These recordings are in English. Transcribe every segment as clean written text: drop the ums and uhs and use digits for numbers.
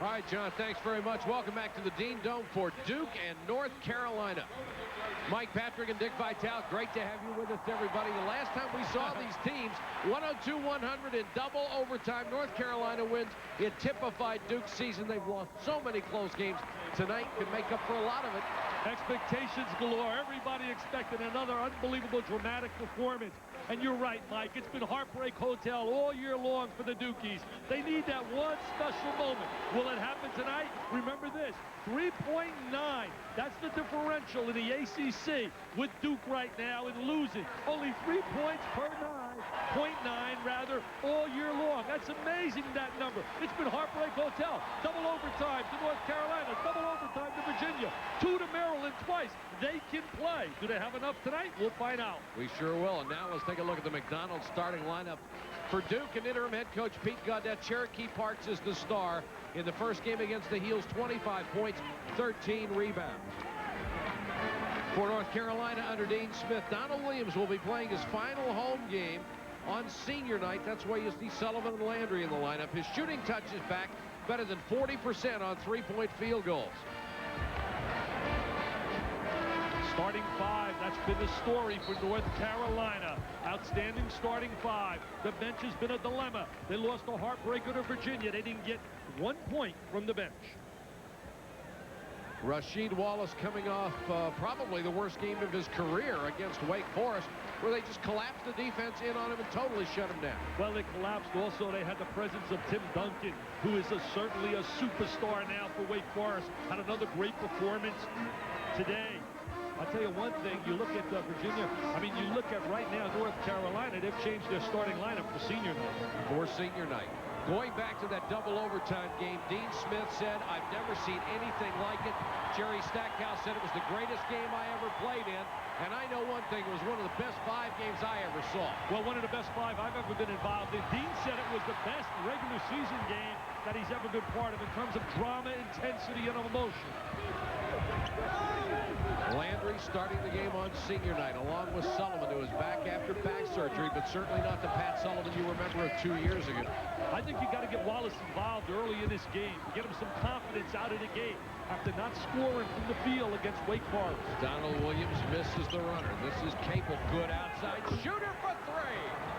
All right, John, thanks very much. Welcome back to the Dean Dome for Duke and North Carolina. Mike Patrick and Dick Vitale, great to have you with us, everybody. The last time we saw these teams, 102-100 in double overtime. North Carolina wins. It typified Duke's season. They've lost so many close games. Tonight can make up for a lot of it. Expectations galore. Everybody expected another unbelievable dramatic performance. And you're right, Mike. It's been Heartbreak Hotel all year long for the Dukies. They need that one special moment. Will it happen tonight? Remember this, 3.9. That's the differential in the ACC with Duke right now and losing. Only 3 points per 0.9 rather, all year long. That's amazing, that number. It's been Heartbreak Hotel. Double overtime to North Carolina. Double overtime to Virginia. 2 to Maryland twice. They can play. Do they have enough tonight? We'll find out. We sure will. And now let's take a look at the McDonald's starting lineup. For Duke, and interim head coach Pete Gaudette, Cherokee Parks is the star. In the first game against the Heels, 25 points, 13 rebounds. For North Carolina under Dean Smith, Donald Williams will be playing his final home game on senior night. That's why you see Sullivan and Landry in the lineup. His shooting touch is back, better than 40% on three-point field goals. Starting five, that's been the story for North Carolina. Outstanding starting five. The bench has been a dilemma. They lost a heartbreaker to Virginia. They didn't get 1 point from the bench. Rasheed Wallace coming off probably the worst game of his career against Wake Forest, where they just collapsed the defense in on him and totally shut him down. Well, they collapsed. Also, they had the presence of Tim Duncan, who is certainly a superstar now for Wake Forest. Had another great performance today. I'll tell you one thing, you look at Virginia, I mean, you look at right now North Carolina, they've changed their starting lineup for senior night. For senior night. Going back to that double overtime game, Dean Smith said, I've never seen anything like it. Jerry Stackhouse said it was the greatest game I ever played in. And I know one thing, it was one of the best 5 games I ever saw. Well, one of the best 5 I've ever been involved in. Dean said it was the best regular season game that he's ever been part of in terms of drama, intensity, and emotion. Landry starting the game on senior night, along with Sullivan, who is back after back surgery, but certainly not the Pat Sullivan you remember of 2 years ago. I think you got to get Wallace involved early in this game to get him some confidence out of the game after not scoring from the field against Wake Forest. Donald Williams misses the runner. This is Capel, good outside shooter for 3.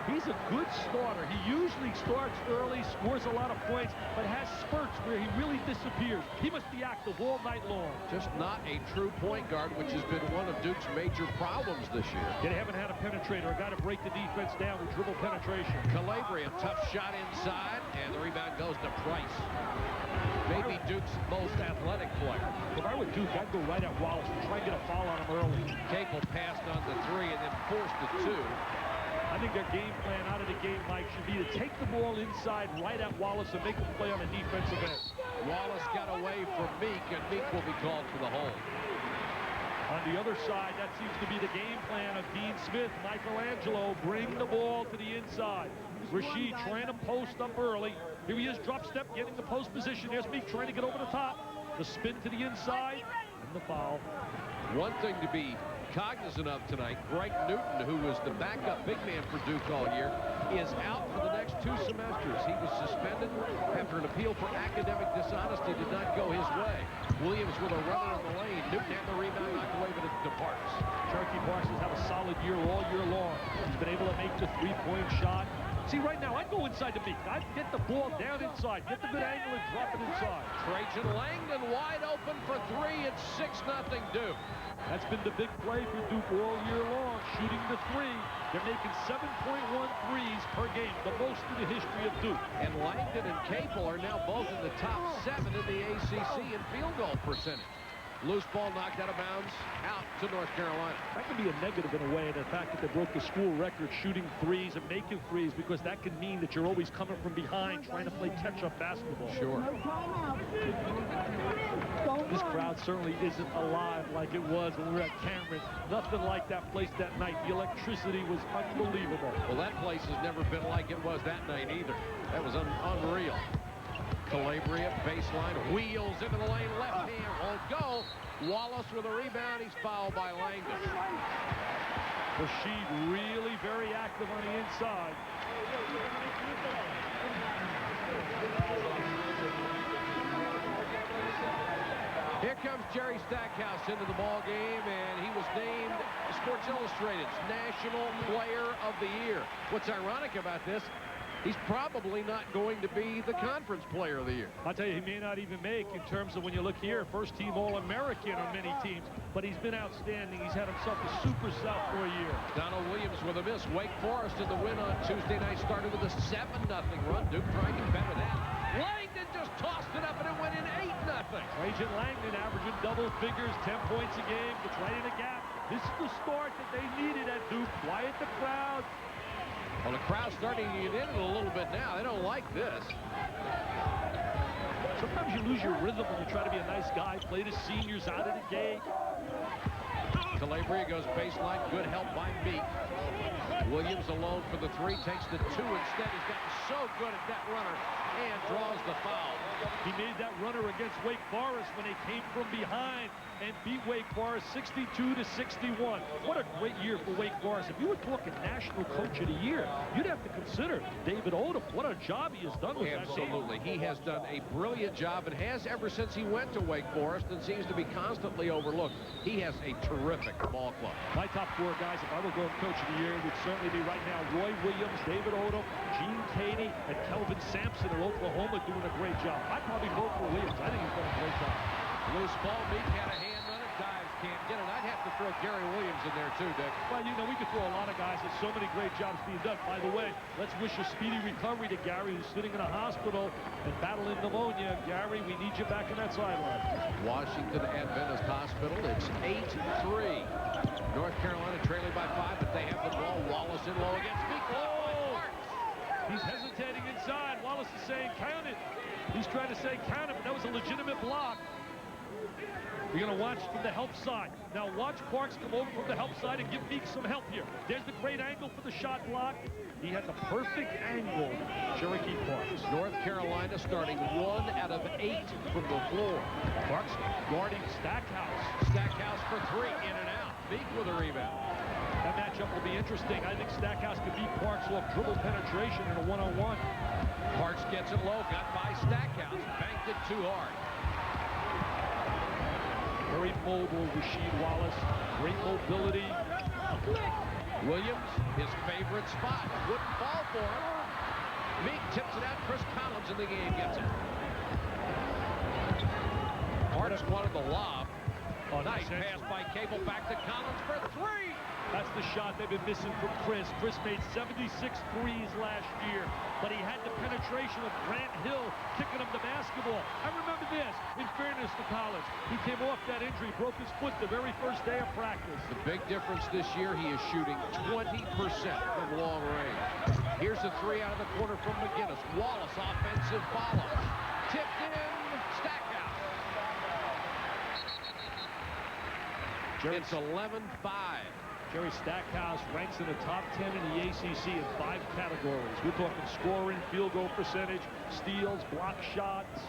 He's a good starter. He usually starts early, scores a lot of points, but has spurts where he really disappears. He must be active all night long. Just not a true point guard, which has been one of Duke's major problems this year. Yeah, they haven't had a penetrator, a guy to break the defense down with dribble penetration. Calabria, tough shot inside, and the rebound goes to Price. Maybe Duke's most athletic player. If I were Duke, I'd go right at Wallace and try and get a foul on him early. Capel passed on the 3 and then forced the 2. I think their game plan out of the game, Mike, should be to take the ball inside right at Wallace and make him play on a defensive end. Wallace got away from Meek, and Meek will be called for the hold. On the other side, that seems to be the game plan of Dean Smith. Michelangelo, bring the ball to the inside. Rasheed trying to post up early. Here he is, drop step, getting the post position. There's Meek trying to get over the top. The spin to the inside, and the foul. One thing to be cognizant of tonight, Greg Newton, who was the backup big man for Duke all year, is out for the next 2 semesters. He was suspended after an appeal for academic dishonesty did not go his way. Williams with a runner in the lane. Newton had the rebound, knocked away, but it departs. Cherokee Parks has had a solid year all year long. He's been able to make the 3-point shot. See, right now, I'd go inside to Meek. I'd get the ball down inside, get the good angle and drop it inside. Trajan Langdon wide open for 3. It's 6-0 Duke. That's been the big play for Duke all year long, shooting the 3. They're making 7.1 threes per game, the most in the history of Duke. And Langdon and Capel are now both in the top 7 in the ACC in field goal percentage. Loose ball knocked out of bounds, out to North Carolina. That could be a negative in a way, the fact that they broke the school record shooting 3s and making 3s, because that could mean that you're always coming from behind trying to play catch-up basketball. Sure. This crowd certainly isn't alive like it was when we were at Cameron. Nothing like that place that night. The electricity was unbelievable. Well, that place has never been like it was that night either. That was unreal. Calabria, baseline, wheels into the lane, left hand won't go. Wallace with a rebound, he's fouled by Langdon. Rasheed really very active on the inside. Here comes Jerry Stackhouse into the ball game, and he was named Sports Illustrated's National Player of the Year. What's ironic about this, he's probably not going to be the Conference Player of the Year. I'll tell you, he may not even make, in terms of when you look here, first-team All-American on many teams, but he's been outstanding. He's had himself a super sophomore year. Donald Williams with a miss. Wake Forest in the win on Tuesday night started with a 7-0 run. Duke trying to better that. Langdon just tossed it up, and it went in 8-0. Trajan Langdon averaging double figures, 10 points a game, gets right in the gap. This is the start that they needed at Duke. Quiet the crowd. Well, the crowd's starting to get in it a little bit now. They don't like this. Sometimes you lose your rhythm when you try to be a nice guy. Play the seniors out of the gate. Calabria goes baseline. Good help by Meek. Williams alone for the 3. Takes the 2 instead. He's gotten so good at that runner and draws the foul. He made that runner against Wake Forest when they came from behind and beat Wake Forest 62-61. What a great year for Wake Forest. If you were talking National Coach of the Year, you'd have to consider David Odom. What a job he has done with that team. Absolutely. He has done a brilliant job and has ever since he went to Wake Forest and seems to be constantly overlooked. He has a terrific ball club. My top 4 guys, if I were going Coach of the Year, would certainly be right now Roy Williams, David Odom, Gene Cady, and Kelvin Sampson in Oklahoma doing a great job. I'd probably vote for Williams. I think he's done a great job. Loose ball. Meek had a hand on it. Dives, can't get it. I'd have to throw Gary Williams in there too, Dick. Well, you know, we could throw a lot of guys. There's so many great jobs being done. By the way, let's wish a speedy recovery to Gary, who's sitting in a hospital and battling pneumonia. Gary, we need you back in that sideline. Washington Adventist Hospital. It's 8-3. North Carolina trailing by 5, but they have the ball. Wallace in low against Meek. He's hesitating inside. Wallace is saying, count it. He's trying to say, count it, but that was a legitimate block. We're going to watch from the help side. Now watch Parks come over from the help side and give Meek some help here. There's the great angle for the shot block. He had the perfect angle, Cherokee Parks. North Carolina starting 1 out of 8 from the floor. Parks guarding Stackhouse. Stackhouse for 3, in and out. Meek with a rebound. That matchup will be interesting. I think Stackhouse could beat Parks off dribble penetration in a one-on-one. Parks gets it low, got by Stackhouse, banked it too hard. Very mobile, Rasheed Wallace. Great mobility. Williams, his favorite spot. Wouldn't fall for him. Meek tips it out. Chris Collins in the game gets it. Parks wanted the lob. Oh, nice pass by Cable, back to Collins for 3. That's the shot they've been missing from Chris. Chris made 76 threes last year, but he had the penetration of Grant Hill kicking him the basketball. I remember this, in fairness to Collins. He came off that injury, broke his foot the very first day of practice. The big difference this year, he is shooting 20% from long range. Here's a 3 out of the corner from McGinnis. Wallace, offensive follow. Tipped in, Stackhouse. It's 11-5. Jerry Stackhouse ranks in the top 10 in the ACC in 5 categories. We're talking scoring, field goal percentage, steals, block shots.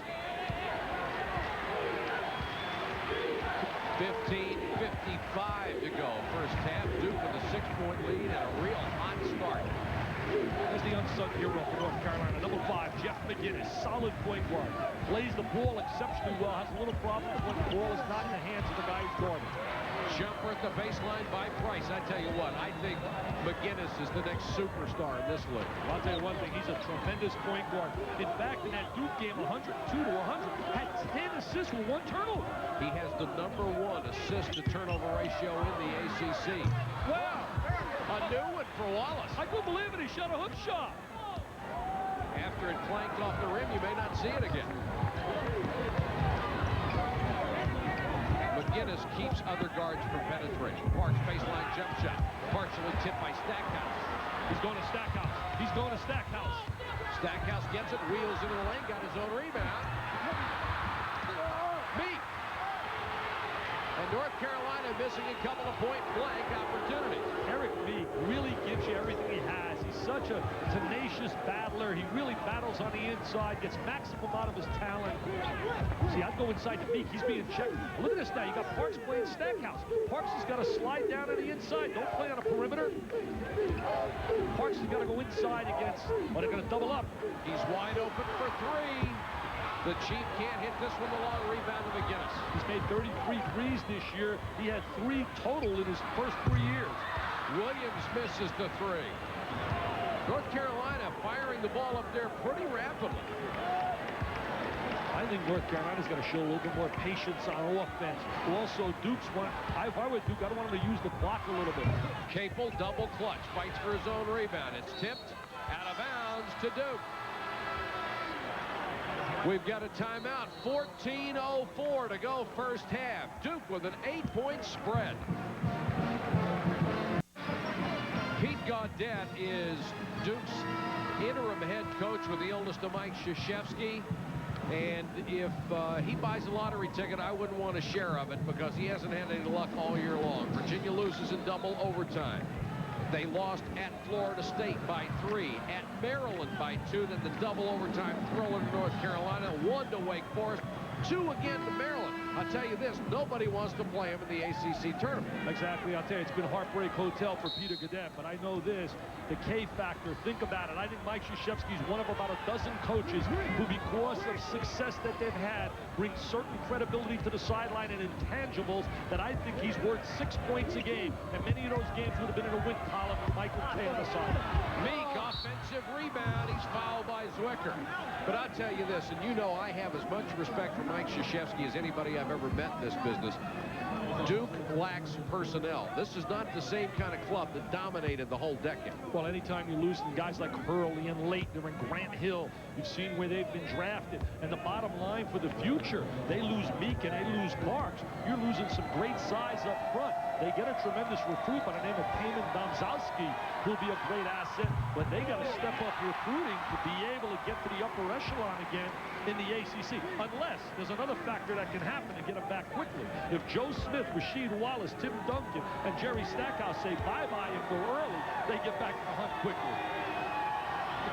15:55 to go. First half, Duke with a 6-point lead and a real hot start. There's the unsung hero for North Carolina. Number 5, Jeff McGinnis, solid point guard. Plays the ball exceptionally well. Has a little problems when the ball is not in the hands of the guy who's guarding. Jumper at the baseline by Price. I tell you what, I think McGinnis is the next superstar in this league. I'll tell you one thing, he's a tremendous point guard. In fact, in that Duke game, 102-100, had 10 assists with 1 turnover. He has the #1 assist-to-turnover ratio in the ACC. Wow! A new one for Wallace. I couldn't believe it, he shot a hook shot. After it clanked off the rim, you may not see it again. McGinnis keeps other guards from penetration. Parks baseline jump shot. Partially tipped by Stackhouse. He's going to Stackhouse. He's going to Stackhouse. Stackhouse gets it, wheels into the lane, got his own rebound. Meek. And North Carolina missing a couple of point-blank opportunities. Eric Meek really gives you everything he has. He's such a tenacious battler. He really battles on the inside, gets maximum out of his talent. See, I'd go inside to Meek. He's being checked. Look at this now. You got Parks playing Stackhouse. Parks has got to slide down to the inside. Don't play on a perimeter. Parks has got to go inside against, but they're going to double up. He's wide open for 3. The Chief can't hit this one. The long rebound to McGinnis. He's made 33 threes this year. He had 3 total in his first 3 years. Williams misses the 3. North Carolina firing the ball up there pretty rapidly. I think North Carolina's got to show a little bit more patience on offense. Also, Duke's one. If I were Duke, I don't want him to use the block a little bit. Capel double clutch, fights for his own rebound. It's tipped out of bounds to Duke. We've got a timeout. 14:04 to go first half. Duke with an 8-point spread. Pete Gaudet is Duke's interim head coach with the illness of Mike Krzyzewski. And if he buys a lottery ticket, I wouldn't want a share of it because he hasn't had any luck all year long. Virginia loses in double overtime. They lost at Florida State by 3, at Maryland by 2, then the double overtime thriller to North Carolina, 1 to Wake Forest, 2 again to Maryland. I'll tell you this, nobody wants to play him in the ACC tournament. Exactly. I'll tell you, it's been Heartbreak Hotel for Peter Gaudet, but I know this, the K factor, think about it. I think Mike Krzyzewski is one of about a dozen coaches who, because of success that they've had, bring certain credibility to the sideline and intangibles that I think he's worth 6 points a game. And many of those games would have been in a win column with Michael K on the side. Meek, offensive rebound. He's fouled by Zwicker. But I'll tell you this, and you know I have as much respect for Mike Krzyzewski as anybody I've ever met in this business. Duke lacks personnel. This is not the same kind of club that dominated the whole decade. Well, anytime you lose some guys like Hurley and Leitner and Grant Hill, you've seen where they've been drafted. And the bottom line for the future, they lose Meek and they lose Parks. You're losing some great size up front. They get a tremendous recruit by the name of Payman Domzowski, who'll be a great asset, but they got to step up recruiting to be able to get to the upper echelon again in the ACC, unless there's another factor that can happen to get them back quickly. If Joe Smith, Rasheed Wallace, Tim Duncan, and Jerry Stackhouse say bye-bye and go early, they get back to the hunt quickly.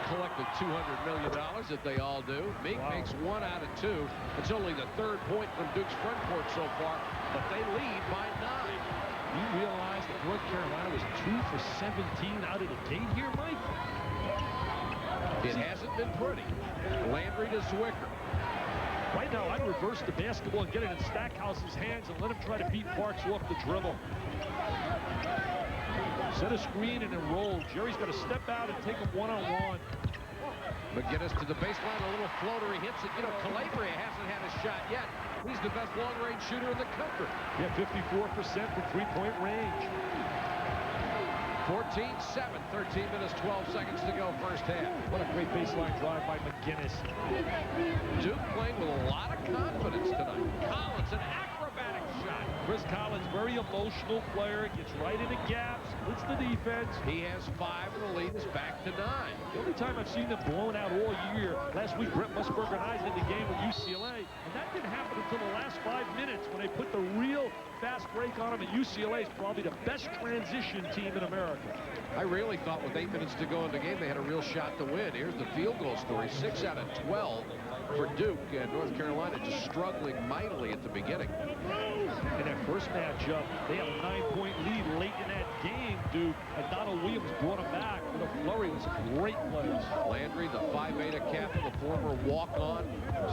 Collected $200 million that they all do. Meek makes 1 out of 2. It's only the 3rd point from Duke's front court so far, but they lead by 9. You realize that North Carolina was 2 for 17 out of the gate here, Mike? It hasn't been pretty. Landry to Zwicker. Right now, I'd reverse the basketball and get it in Stackhouse's hands and let him try to beat Parks off the dribble. Set a screen and then roll. Jerry's got to step out and take him one-on-one. McGinnis to the baseline, a little floater. He hits it. You know, Calabria hasn't had a shot yet. He's the best long-range shooter in the country. Yeah, 54% from three-point range. 14-7, 13 minutes, 12 seconds to go first half. What a great baseline drive by McGinnis. Duke playing with a lot of confidence tonight. Collins, an acrobatic shot. Chris Collins, very emotional player, gets right in the gaps, splits the defense. He has 5 and the lead is back to 9. The only time I've seen them blown out all year, last week Brent Musburger and I was in the game with UCLA, and that didn't happen until the last 5 minutes when they put the real fast break on them, and UCLA is probably the best transition team in America. I really thought with 8 minutes to go in the game, they had a real shot to win. Here's the field goal story, 6 out of 12 for Duke, and North Carolina just struggling mightily at the beginning. In that first matchup, they had a 9-point lead late in that game, Duke, and Donald Williams brought them back with a flurry with some great plays. Landry, the Phi Beta Kappa, the former walk-on,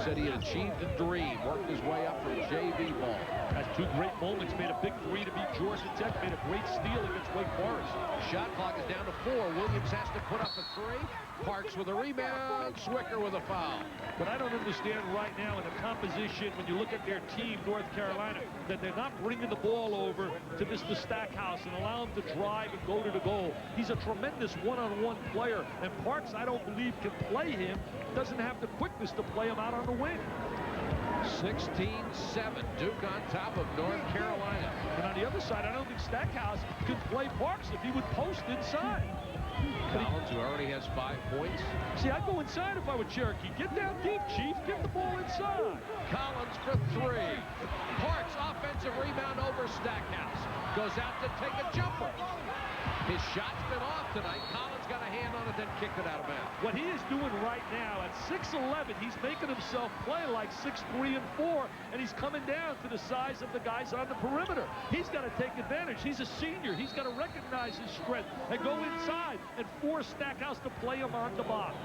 said he had achieved a dream, worked his way up from JV ball. Has 2 great moments, made a big 3 to beat Georgia Tech, made a great steal against Wake Forest. Shot clock is down to 4. Williams has to put up a 3. Parks with a rebound, Zwicker with a foul. But I don't understand right now in the composition, when you look at their team, North Carolina, that they're not bringing the ball over to Mr. Stackhouse and allow him to drive and go to the goal. He's a tremendous one-on-one player, and Parks, I don't believe, can play him, doesn't have the quickness to play him out on the wing. 16-7, Duke on top of North Carolina. And on the other side, I don't think Stackhouse could play Parks if he would post inside. Collins, who already has 5 points. See, I'd go inside if I were Cherokee. Get down deep, Chief. Get the ball inside. Collins for 3. Parks, offensive rebound over Stackhouse. Goes out to take a jumper. His shot's been off tonight. Collins got a hand on it, then kicked it out of bounds. What he is doing right now at 6'11", he's making himself play like 6'3" and 4, and he's coming down to the size of the guys on the perimeter. He's got to take advantage. He's a senior. He's got to recognize his strength and go inside and force Stackhouse to play him on the box.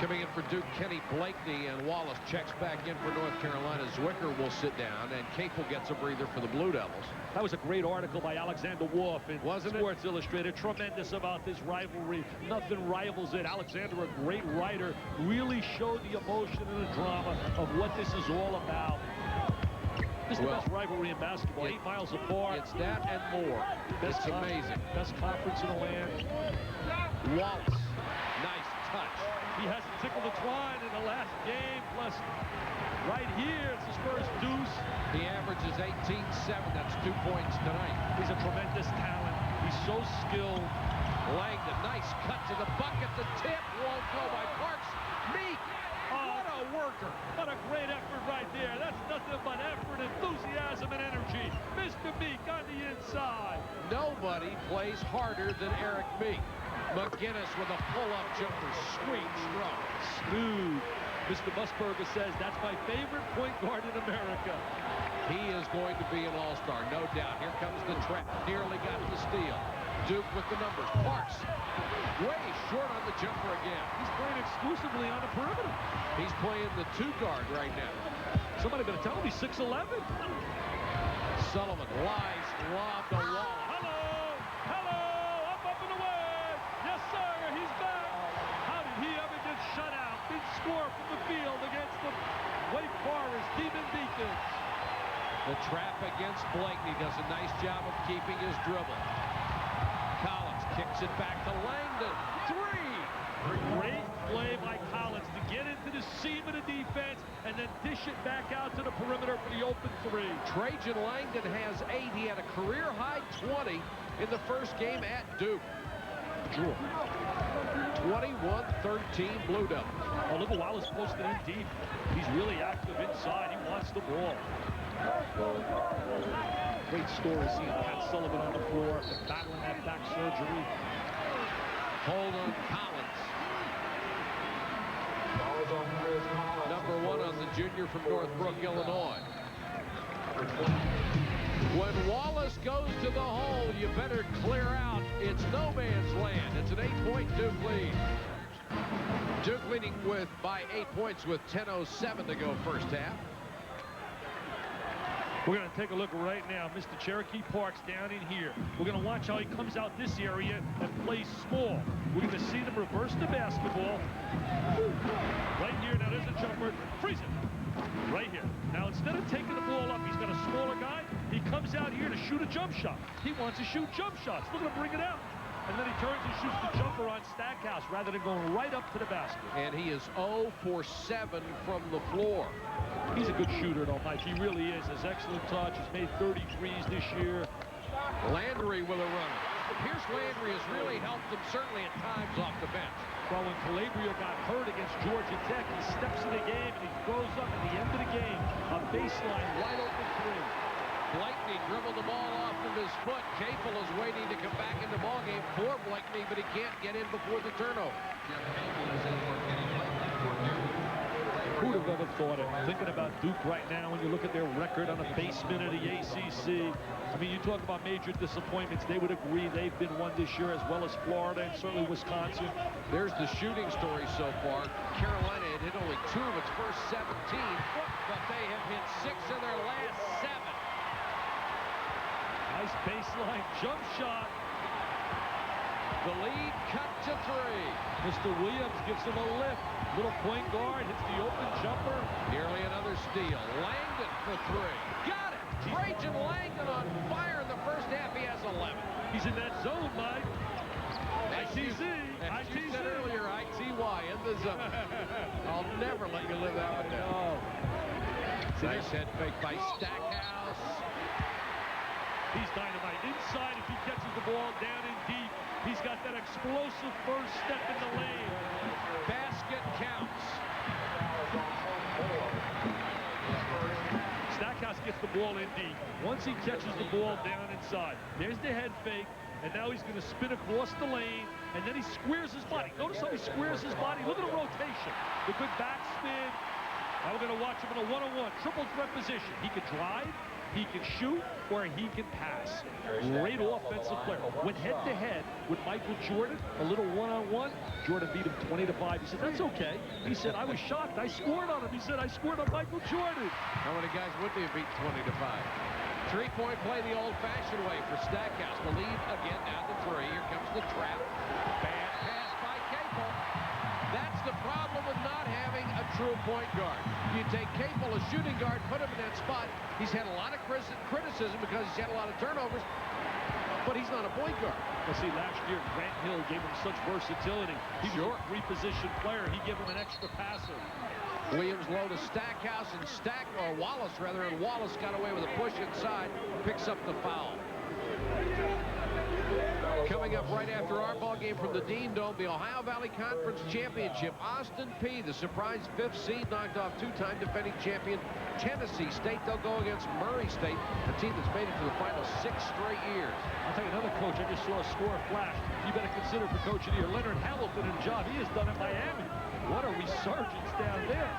Coming in for Duke, Kenny Blakeney, and Wallace checks back in for North Carolina. Zwicker will sit down, and Capel gets a breather for the Blue Devils. That was a great article by Alexander Wolf in Sports Illustrated. Tremendous about this rivalry. Nothing rivals it. Alexander, a great writer, really showed the emotion and the drama of what this is all about. This is the best rivalry in basketball. 8 miles apart. It's that and more. It's amazing. Best conference in the land. Wallace, nice touch. He hasn't tickled the twine in the last game. Plus, right here, it's his first deuce. He averages 18-7. That's 2 points tonight. He's a tremendous talent. He's so skilled. Langdon, nice cut to the bucket. The tip won't go by Parks. Meek, what a worker. What a great effort right there. That's nothing but effort, enthusiasm, and energy. Mr. Meek on the inside. Nobody plays harder than Eric Meek. McGinnis with a pull-up jumper. Sweet stroke. Smooth. Mr. Musburger says that's my favorite point guard in America. He is going to be an all-star, no doubt. Here comes the trap. Nearly got the steal. Duke with the numbers. Parks way short on the jumper again. He's playing exclusively on the perimeter. He's playing the 2 guard right now. Somebody better tell him he's 6'11". Sullivan lies, lob to Wall. Hello, up and away. Yes, sir, he's back. How did he ever get shut out? Big score from the field against the Wake Forest Demon Deacons. The trap against Blakeney does a nice job of keeping his dribble. Collins kicks it back to Langdon. 3. Great play by Collins to get into the seam of the defense and then dish it back out to the perimeter for the open 3. Trajan Langdon has 8. He had a career-high 20 in the first game at Duke. 21-13 Blue Devils. Oh, look at Wallace posted in deep. He's really active inside. He wants the ball. Great story seeing Pat Sullivan on the floor after battling that back surgery. Hold on Collins. Number 1 on the junior from Northbrook, Illinois. When Wallace goes to the hole, you better clear out. It's no man's land. It's an 8-point Duke lead. Duke leading by 8 points with 10:07 to go first half. We're going to take a look right now. Mr. Cherokee Parks down in here. We're going to watch how he comes out this area and plays small. We're going to see them reverse the basketball. Right here. Now there's a jumper. Freeze it. Right here. Now instead of taking the ball up, he's got a smaller guy. He comes out here to shoot a jump shot. He wants to shoot jump shots. Look at him bring it out. And then he turns and shoots the jumper on Stackhouse rather than going right up to the basket. And he is 0 for 7 from the floor. He's a good shooter, though, Mike. He really is. Has excellent touch. He's made 33s this year. Landry with a runner. Pierce Landry has really helped them, certainly at times, off the bench. Well, when Calabria got hurt against Georgia Tech, he steps in the game and he throws up at the end of the game a baseline wide open 3. Blakeney dribbled the ball off of his foot. Capel is waiting to come back in the ballgame for Blakeney, but he can't get in before the turnover. Who would have ever thought it? Thinking about Duke right now, when you look at their record on the basement of the ACC. I mean, you talk about major disappointments. They would agree they've been one this year, as well as Florida and certainly Wisconsin. There's the shooting story so far. Carolina had hit only 2 of its first 17, but they have hit 6 of their last 7. Nice baseline jump shot. The lead cut to 3. Mr. Williams gives him a lift. Little point guard hits the open jumper. Nearly another steal. Langdon for 3. Got it. Trajan Langdon on fire in the first half. He has 11. He's in that zone, Mike. ITZ. As you said earlier, ITY in the zone. I'll never let you live that one down. Nice head fake by Stackhouse. He's dynamite. Inside, if he catches the ball down in deep, he's got that explosive first step in the lane. Basket counts. Stackhouse gets the ball in deep. Once he catches the ball down inside, there's the head fake, and now he's going to spin across the lane, and then he squares his body. Notice how he squares his body. Look at the rotation. The good backspin. Now we're going to watch him in a one-on-one, triple threat position. He can drive, he can shoot, or he can pass. Great offensive player. Went head-to-head with Michael Jordan, a little one-on-one. Jordan beat him 20-5. He said, that's okay. He said, I was shocked. I scored on him. He said, I scored on Michael Jordan. How many guys would they have beat 20-5? Three-point play the old-fashioned way for Stackhouse. The lead again down to 3. Here comes the trap. Bad pass by Capel. That's the problem with not having a true point guard. You take Capel, a shooting guard, put him in that spot. He's had a lot of criticism because he's had a lot of turnovers, but he's not a point guard. Well, see, last year, Grant Hill gave him such versatility. He was a three-position player. He gave him an extra passer. Williams low to Stackhouse, and Wallace rather, and Wallace got away with a push inside, picks up the foul. Coming up right after our ball game from the Dean Dome, the Ohio Valley Conference Championship. Austin Peay, the surprise 5th seed, knocked off 2-time defending champion Tennessee State. They'll go against Murray State, a team that's made it to the final 6 straight years. I'll tell you another coach, I just saw a score flash. You better consider for Coach of the Year. Leonard Hamilton and job he has done in Miami. What a resurgence down there.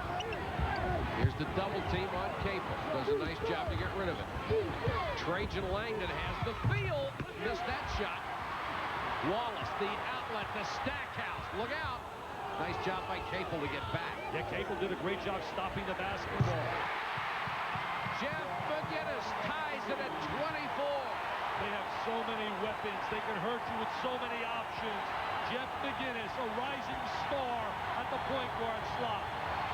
Here's the double team on Capel. Does a nice job to get rid of it. Trajan Langdon has the field. Missed that shot. Wallace, the outlet to Stackhouse. Look out. Nice job by Capel to get back. Yeah, Capel did a great job stopping the basketball. Jeff McGinnis ties it at 24. They have so many weapons. They can hurt you with so many options. Jeff McGinnis, a rising star at the point guard slot.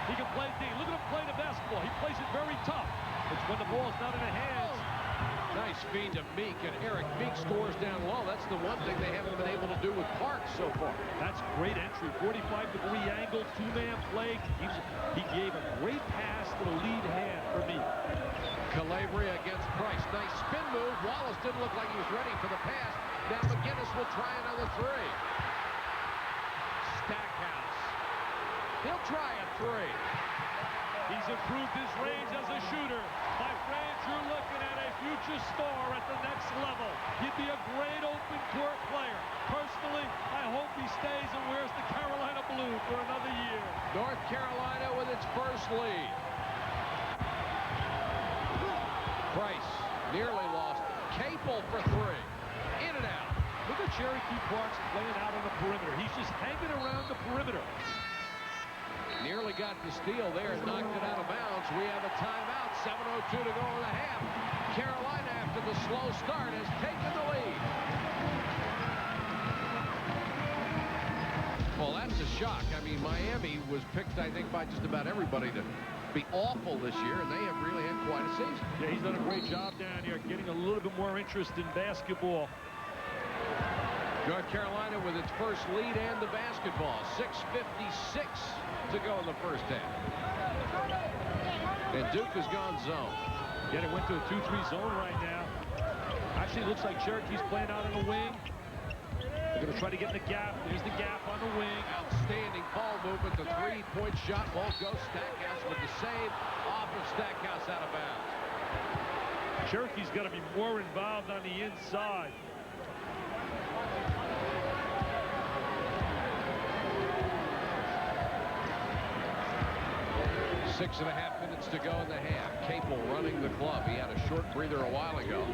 He can play D. Look at him play the basketball. He plays it very tough. It's when the ball's not in the hands. Nice feed to Meek, and Eric Meek scores down low. That's the one thing they haven't been able to do with Parks so far. That's great entry. 45-degree angle, two-man play. He gave a great pass to the lead hand for Meek. Calabria against Price. Nice spin move. Wallace didn't look like he was ready for the pass. Now McGinnis will try another 3. Stackhouse. He'll try a 3. He's improved his range as a shooter. My friends, you're looking at a future star at the next level. He'd be a great open court player. Personally, I hope he stays and wears the Carolina blue for another year. North Carolina with its first lead. Price nearly lost. Capel for 3. In and out. Look at Cherokee Parks playing out on the perimeter. He's just hanging around the perimeter. Nearly got the steal there and knocked it out of bounds. We have a timeout. 7:02 to go in the half. Carolina, after the slow start, has taken the lead. Well, that's a shock. I mean, Miami was picked, I think, by just about everybody to be awful this year, and they have really had quite a season. Yeah, he's done a great job down here, getting a little bit more interest in basketball. North Carolina with its first lead and the basketball. 6:56 to go in the first half. And Duke has gone zone. Yeah, they went to a 2-3 zone right now. Actually, it looks like Cherokee's playing out on the wing. They're going to try to get in the gap. There's the gap on the wing. Outstanding ball movement. The 3-point shot won't go. Stackhouse with the save. Off of Stackhouse out of bounds. Cherokee's got to be more involved on the inside. 6.5 minutes to go in the half. Capel running the club. He had a short breather a while ago.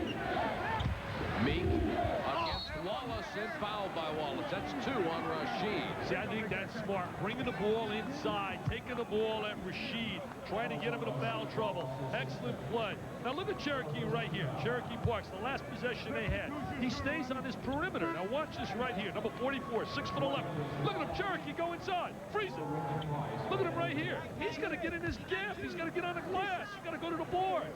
Meek against Wallace and fouled by Wallace. That's 2 on Rashid. See, I think that's smart. Bringing the ball inside, taking the ball at Rashid, trying to get him into foul trouble. Excellent play. Now look at Cherokee right here. Cherokee Parks, the last possession they had. He stays on his perimeter. Now watch this right here. Number 44, 6'11". Look at him, Cherokee go inside. Freeze it. Look at him right here. He's got to get in his gap. He's got to get on the glass. He's got to go to the board.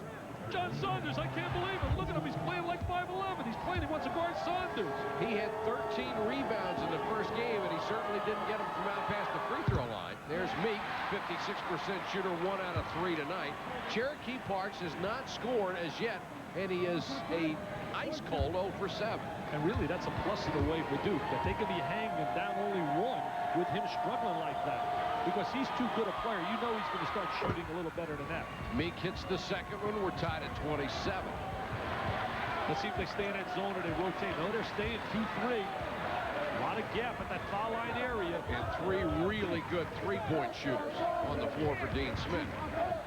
John Saunders, I can't believe it. Look at him. He's playing like 5'11". He's playing. He wants to guard Saunders. He had 13 rebounds in the first game, and he certainly didn't get them from out past the free throw line. There's Meek, 56% shooter, 1 out of 3 tonight. Cherokee Parks has not scored as yet, and he is a ice cold 0 for 7. And really, that's a plus in a way for Duke, that they can be hanging down only 1 with him struggling like that. Because he's too good a player. You know he's going to start shooting a little better than that. Meek hits the second one. We're tied at 27. Let's see if they stay in that zone or they rotate. No, they're staying 2-3. A lot of gap at that foul line area. And 3 really good three-point shooters on the floor for Dean Smith.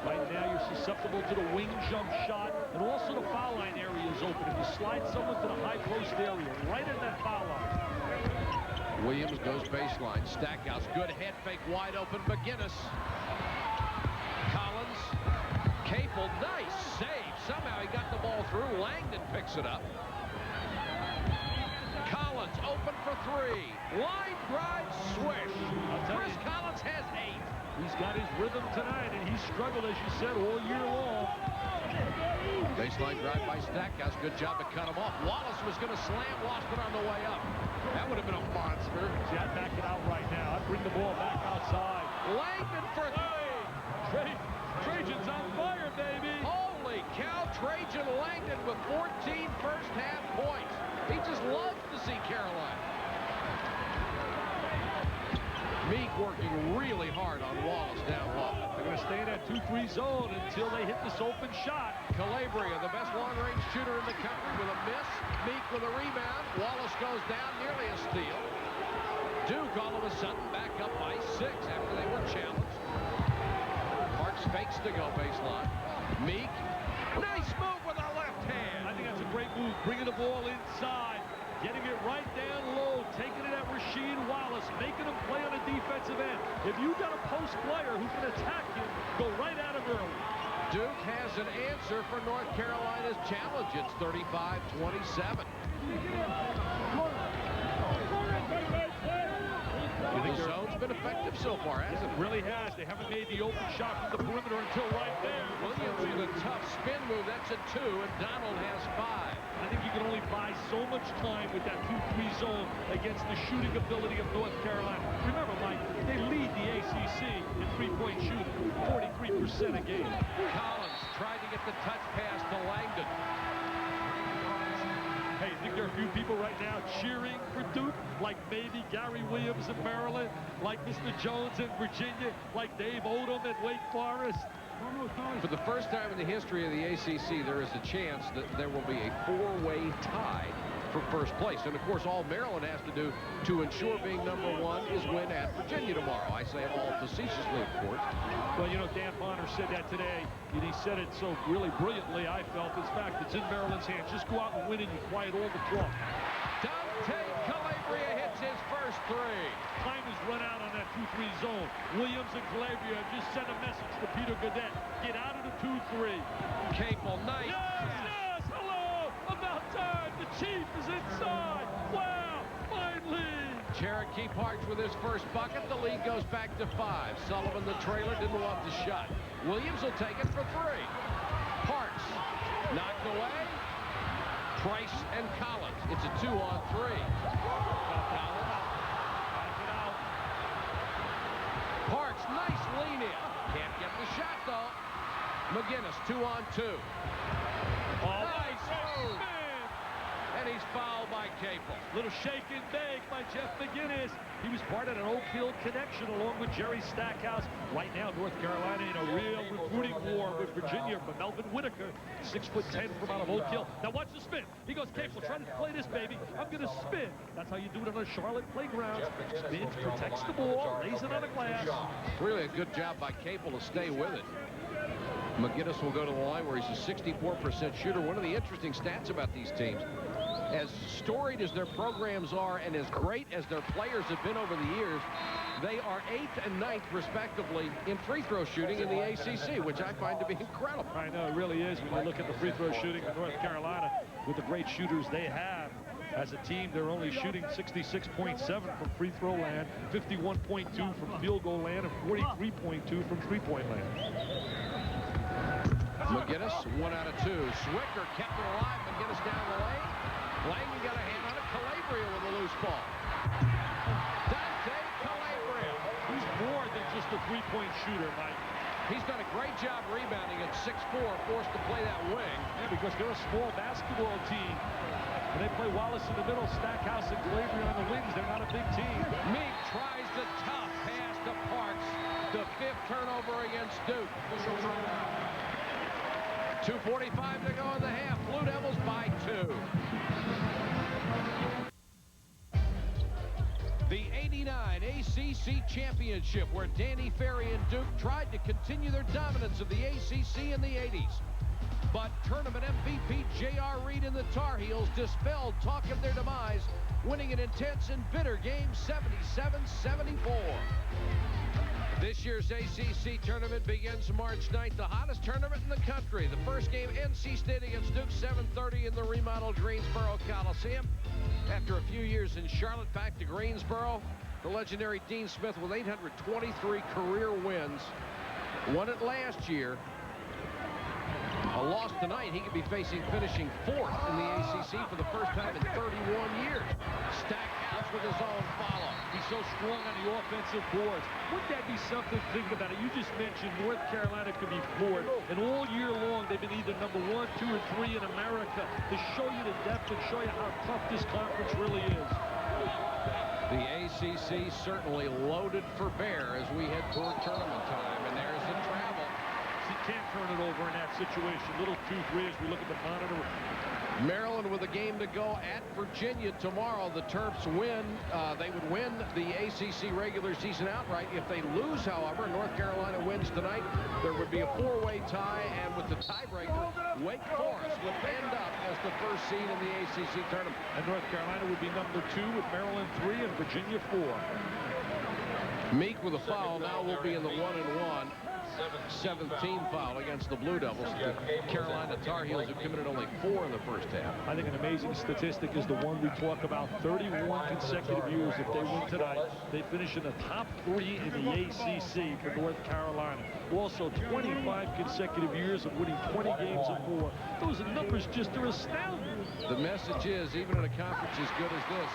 Right now, you're susceptible to the wing jump shot, and also the foul line area is open. If you slide someone to the high post area, right in that foul line. Williams goes baseline. Stackhouse, good head fake, wide open. McGinnis. Collins. Capel, nice save. Somehow he got the ball through. Langdon picks it up. Collins open for 3. Line drive, swish. Chris Collins has 8. He's got his rhythm tonight, and he's struggled, as you said, all year long. Baseline drive by Stackhouse. Good job to cut him off. Wallace was going to slam, lost it on the way up. That would have been a monster. See, I'd back it out right now. I'd bring the ball back outside. Langdon for 3. Trajan's on fire, baby. Holy cow, Trajan Langdon with 14 first-half points. He just loves to see Carolina. Meek working really hard on Wallace down low. They're going to stay in that 2-3 zone until they hit this open shot. Calabria, the best long-range shooter in the country, with a miss. Meek with a rebound. Wallace goes down, nearly a steal. Duke all of a sudden back up by 6 after they were challenged. Parks fakes to go baseline. Meek, nice move with a left hand. I think that's a great move, bringing the ball inside, getting it right down low, taking it at Rasheed Wallace, making him play on a defensive end. If you got a post player who can attack him, go right at him early. Duke has an answer for North Carolina's challenge. It's 35-27. The zone's been effective so far, hasn't it? It really has. They haven't made the open shot from the perimeter until right there. Williams with a tough spin move. That's a 2, and Donald has 5. I think you can only buy so much time with that 2-3 zone against the shooting ability of North Carolina. Remember, Mike, they lead the ACC in three-point shooting, 43% a game. Collins tried to get the touch pass to Langdon. Hey, I think there are a few people right now cheering for Duke, like maybe Gary Williams in Maryland, like Mr. Jones in Virginia, like Dave Odom at Wake Forest. For the first time in the history of the ACC, there is a chance that there will be a 4-way tie for first place. And, of course, all Maryland has to do to ensure being #1 is win at Virginia tomorrow. I say all facetiously, of course. Well, you know, Dan Bonner said that today, and he said it so really brilliantly, I felt. In fact, it's in Maryland's hands. Just go out and win, and you quiet all the talk. Dante Calabria hits his first 3. Time has run out on that 2-3 zone. Williams and Calabria have just sent a message to Peter Gaudette. Get out of the 2-3. Capel, nice. Yes, hello. About time. The Chief is inside. Wow, finally. Cherokee Parks with his first bucket. The lead goes back to 5. Sullivan, the trailer, didn't want the shot. Williams will take it for 3. Parks knocked away. Price and Collins. It's a 2-on-3. Parks, nice lean in. Can't get the shot, though. McGinnis, 2-on-2. Nice move. And he's fouled by Capel. Little shake and bake by Jeff McGinnis. He was part of an Oak Hill connection along with Jerry Stackhouse. Right now, North Carolina in a real recruiting war with Virginia for Melvin Whitaker, 6'10" from out of Oak Hill. Now watch the spin. He goes, Capel, try to play this, baby. I'm going to spin. That's how you do it on a Charlotte playground. Spins, protects the ball, lays it on the glass. Really a good job by Capel to stay with it. McGinnis will go to the line where he's a 64% shooter. One of the interesting stats about these teams, as storied as their programs are and as great as their players have been over the years, they are 8th and 9th, respectively, in free throw shooting in the ACC, which I find to be incredible. I know, it really is. When you look at the free throw shooting of North Carolina with the great shooters they have, as a team, they're only shooting 66.7 from free throw land, 51.2 from field goal land, and 43.2 from three-point land. McGinnis, 1 out of 2. Swicker kept it alive. McGinnis down the lane. Langdon got a hand on it. Calabria with a loose ball. Dante Calabria. He's more than just a three-point shooter, Mike. He's done a great job rebounding at 6'4", forced to play that wing. Yeah, because they're a small basketball team. And they play Wallace in the middle, Stackhouse and Calabria on the wings. They're not a big team. Meek tries the tough pass to Parks. The 5th turnover against Duke. 2:45 to go in the half. Blue Devils by 2. ACC championship, where Danny Ferry and Duke tried to continue their dominance of the ACC in the 80s. But tournament MVP J.R. Reed and the Tar Heels dispelled talk of their demise, winning an intense and bitter game 77-74. This year's ACC tournament begins March 9th, the hottest tournament in the country. The first game, NC State against Duke, 7:30 in the remodeled Greensboro Coliseum. After a few years in Charlotte, back to Greensboro, the legendary Dean Smith with 823 career wins. Won it last year. A loss tonight, he could be facing finishing 4th in the ACC for the first time in 31 years. Stackhouse with his own follow. He's so strong on the offensive boards. Wouldn't that be something to think about? You just mentioned North Carolina could be floored, and all year long they've been either number 1, 2, or 3 in America to show you the depth and show you how tough this conference really is. The ACC certainly loaded for bear as we head toward tournament time, and there's the travel. He can't turn it over in that situation. Little 2-3 as we look at the monitor. Maryland with a game to go at Virginia tomorrow. The Terps win. They would win the ACC regular season outright. If they lose, however, North Carolina wins tonight, there would be a 4-way tie, and with the tiebreaker, Wake Forest would end up as the first seed in the ACC tournament. And North Carolina would be number 2 with Maryland 3 and Virginia 4. Meek with a foul now will be in the 1-and-1. 7th team foul against the Blue Devils. The Carolina Tar Heels have committed only 4 in the first half. I think an amazing statistic is the one we talk about. 31 consecutive years. If they win tonight, they finish in the top 3 in the ACC for North Carolina. Also, 25 consecutive years of winning 20 games or more. Those numbers just are astounding. The message is, even in a conference as good as this,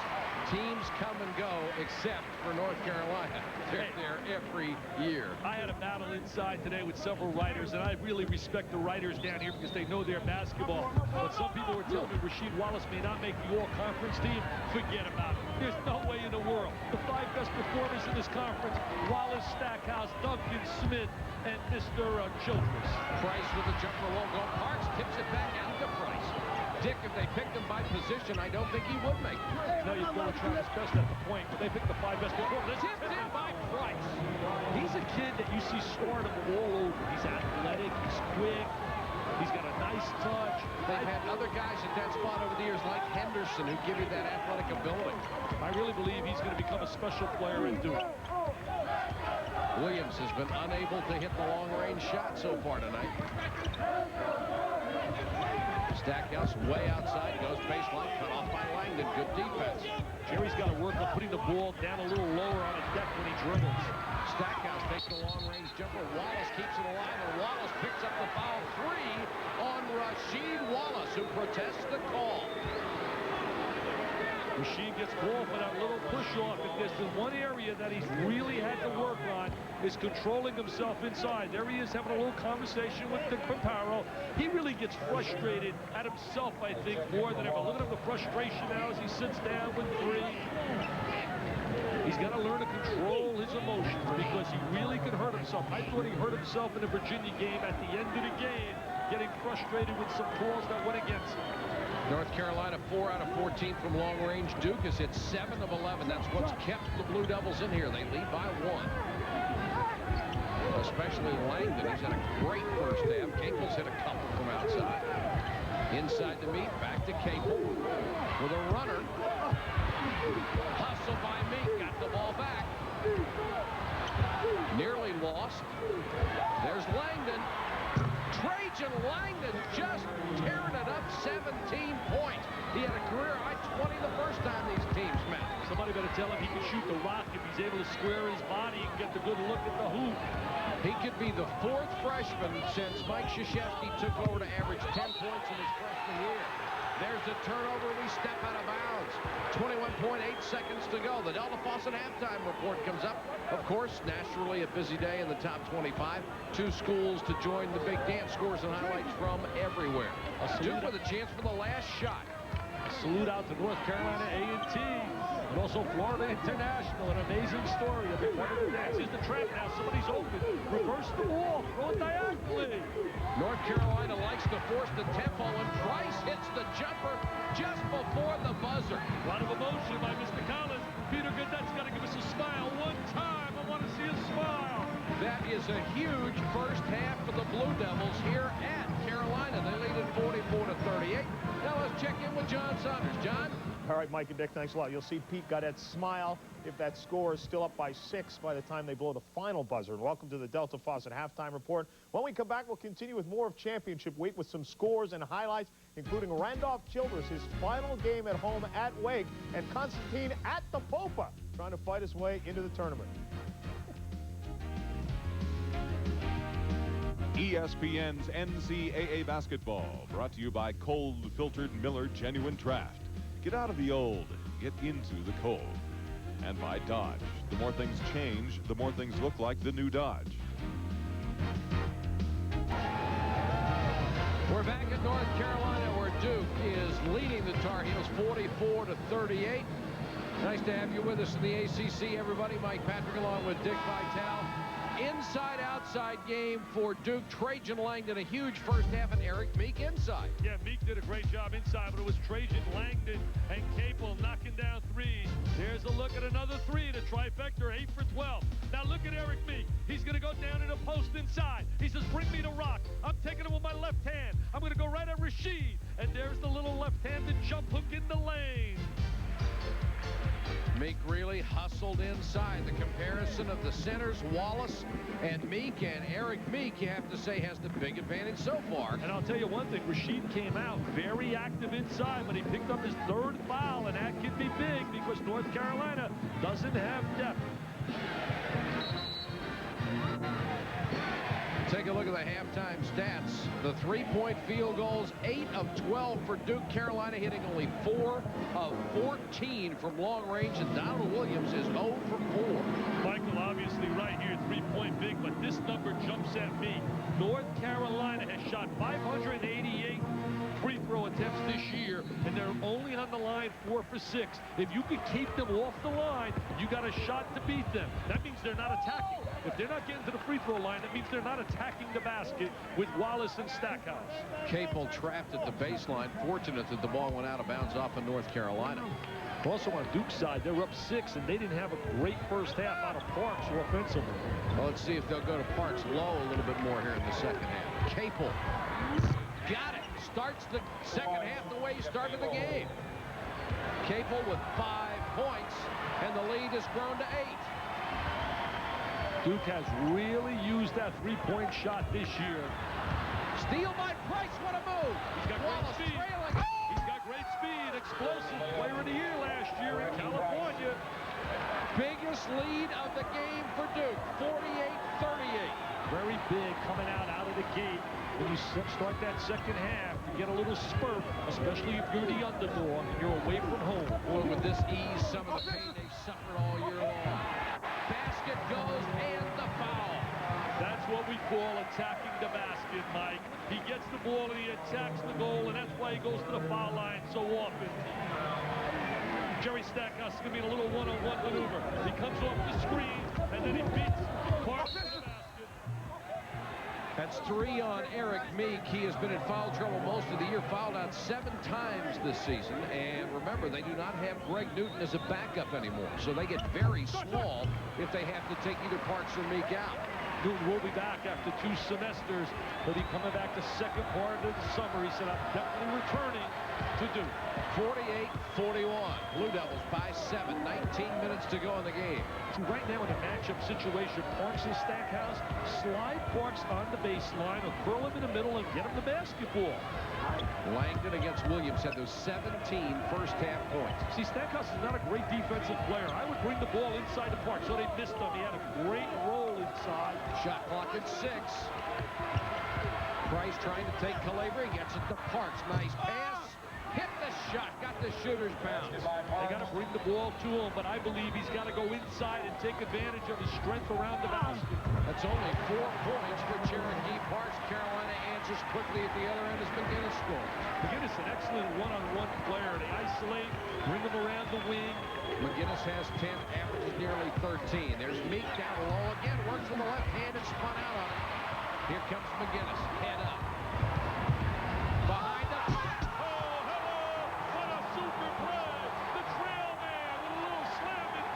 teams come and go except for North Carolina. They're there every year. I had a battle inside today with several writers, and I really respect the writers down here because they know their basketball. But some people were telling me Rasheed Wallace may not make the all-conference team. Forget about it. There's no way in the world. The 5 best performers in this conference: Wallace, Stackhouse, Duncan, Smith, and Mr. Childress. Price with the jumper low. Go Parks tips it back out to Price. Dick, if they picked him by position, I don't think he would make it. No, he's going to try his best at the point, but they picked the 5 best performers. Tipped in by Price. He's a kid that you see scoring him all over. He's athletic, he's quick, he's got a nice touch. They've had other guys at that spot over the years like Henderson who give you that athletic ability. I really believe he's going to become a special player in Duke. Williams has been unable to hit the long-range shot so far tonight. Stackhouse way outside, goes baseline, cut off by Langdon. Good defense. Jerry's got to work on putting the ball down a little lower on his deck when he dribbles. Stackhouse takes the long-range jumper. Wallace keeps it alive, and Wallace picks up the foul 3 on Rasheed Wallace, who protests the call. Rasheed gets called for that little push-off. If there's been one area that he's really had to work on, is controlling himself inside. There he is having a little conversation with Dick Paparo. He really gets frustrated at himself, I think, more than ever. Look at him, the frustration now as he sits down with 3. He's got to learn to control his emotions because he really can hurt himself. I thought he hurt himself in the Virginia game at the end of the game, getting frustrated with some calls that went against him. North Carolina 4 out of 14 from long range. Duke has hit 7 of 11. That's what's kept the Blue Devils in here. They lead by 1. Especially Langdon. He's had a great first half. Capel's hit a couple from outside. Inside the meet, back to Capel with a runner. Hustle by Meek, got the ball back. Nearly lost. There's Langdon. Trajan Langdon just tearing it up, 17 points. He had a career high 20 the first time these teams met. Somebody better tell him he can shoot the rock if he's able to square his body and get the good look at the hoop. He could be the 4th freshman since Mike Krzyzewski took over to average 10 points in his freshman year. There's a turnover. We step out of bounds. 21.8 seconds to go. The Delta Faucet halftime report comes up. Of course, naturally a busy day in the top 25. 2 schools to join the big dance. Scores and highlights from everywhere. Duke with a chance for the last shot. A salute out to North Carolina A&T and also Florida International. An amazing story of the dance. Here's the trap now. Somebody's open. Reverse the ball. Throw it diagonally. North Carolina likes to force the tempo, and Price hits the jumper just before the buzzer. A lot of emotion by Mr. Collins. Peter Gaudette's got to give us a smile one time. I want to see a smile. That is a huge first half for the Blue Devils here at Carolina. They lead it 44-38. Now let's check in with John Saunders. John? All right, Mike and Dick, thanks a lot. You'll see Pete Gaudette smile if that score is still up by 6 by the time they blow the final buzzer. And welcome to the Delta Faucet Halftime Report. When we come back, we'll continue with more of Championship Week with some scores and highlights, including Randolph Childress, his final game at home at Wake, and Constantine at the Popa, trying to fight his way into the tournament. ESPN's NCAA Basketball, brought to you by Cold Filtered Miller Genuine Draft. Get out of the old, get into the cold. And by Dodge. The more things change, the more things look like the new Dodge. We're back in North Carolina where Duke is leading the Tar Heels 44-38. Nice to have you with us in the ACC, everybody. Mike Patrick along with Dick Vitale. Inside-outside game for Duke. Trajan Langdon, a huge first half, and Eric Meek inside. Yeah, Meek did a great job inside, but it was Trajan Langdon and Capel knocking down threes. Here's a look at another three, the trifecta, 8 for 12. Now look at Eric Meek. He's going to go down in a post inside. He says, bring me the rock. I'm taking it with my left hand. I'm going to go right at Rashid. And there's the little left-handed jump hook in the lane. Meek really hustled inside. The comparison of the centers, Wallace and Meek, and Eric Meek, you have to say, has the big advantage so far. And I'll tell you one thing, Rashid came out very active inside, but he picked up his third foul, and that can be big because North Carolina doesn't have depth. Take a look at the halftime stats. The three-point field goals, 8 of 12 for Duke. Carolina hitting only 4 of 14 from long range, and Donald Williams is 0 for 4. Michael, obviously right here, three-point big, but this number jumps at me. North Carolina has shot 588 free throw attempts this year, and they're only on the line 4 for 6. If you could keep them off the line, you got a shot to beat them. That means they're not attacking. If they're not getting to the free throw line, that means they're not attacking the basket with Wallace and Stackhouse. Capel trapped at the baseline. Fortunate that the ball went out of bounds off of North Carolina. Also on Duke's side, they're up 6, and they didn't have a great first half out of Parks offensively. Well, let's see if they'll go to Parks low a little bit more here in the second half. Capel got it. Starts the second half the way he started the game. Capel with 5 points, and the lead has grown to 8. Duke has really used that three-point shot this year. Steal by Price, what a move! He's got Wallace great speed. trailing. He's got great speed, explosive player of the year last year in California. Biggest lead of the game for Duke, 48-38. Very big coming out of the gate. When you start that second half, you get a little spurt, especially if you're the underdog and you're away from home. Boy, would this ease some of the pain they've suffered all year long. Basket goes and the foul. That's what we call attacking the basket, Mike. He gets the ball and he attacks the goal, and that's why he goes to the foul line so often. Jerry Stackhouse is going to be in a little one-on-one maneuver. He comes off the screen, and then he beats Parks to the basket. That's 3 on Eric Meek. He has been in foul trouble most of the year, fouled out 7 times this season. And remember, they do not have Greg Newton as a backup anymore, so they get very small if they have to take either Parks or Meek out. Newton will be back after 2 semesters, but he's coming back the second part of the summer. He said, I'm definitely returning to Duke. 48-41. Blue Devils by 7. 19 minutes to go in the game. So right now in a matchup situation, Parks and Stackhouse slide Parks on the baseline or curl him in the middle and get him the basketball. Langdon against Williams had those 17 first half points. See, Stackhouse is not a great defensive player. I would bring the ball inside the Parks, so they missed him. He had a great roll inside. Shot clock at 6. Price trying to take Calabria, gets it to Parks. Nice pass. Hit the shot, got the shooter's bounce. They got to bring the ball to him, but I believe he's got to go inside and take advantage of his strength around the basket. That's only 4 points for Cherokee Parks. Carolina answers quickly at the other end as McGinnis scores. McGinnis, an excellent one-on-one player. They isolate, bring him around the wing. McGinnis has 10, averages nearly 13. There's Meek down low again, works with the left hand and spun out on it. Here comes McGinnis, head up. Behind the back. Oh, hello! What a super play! The trail man with a little slam in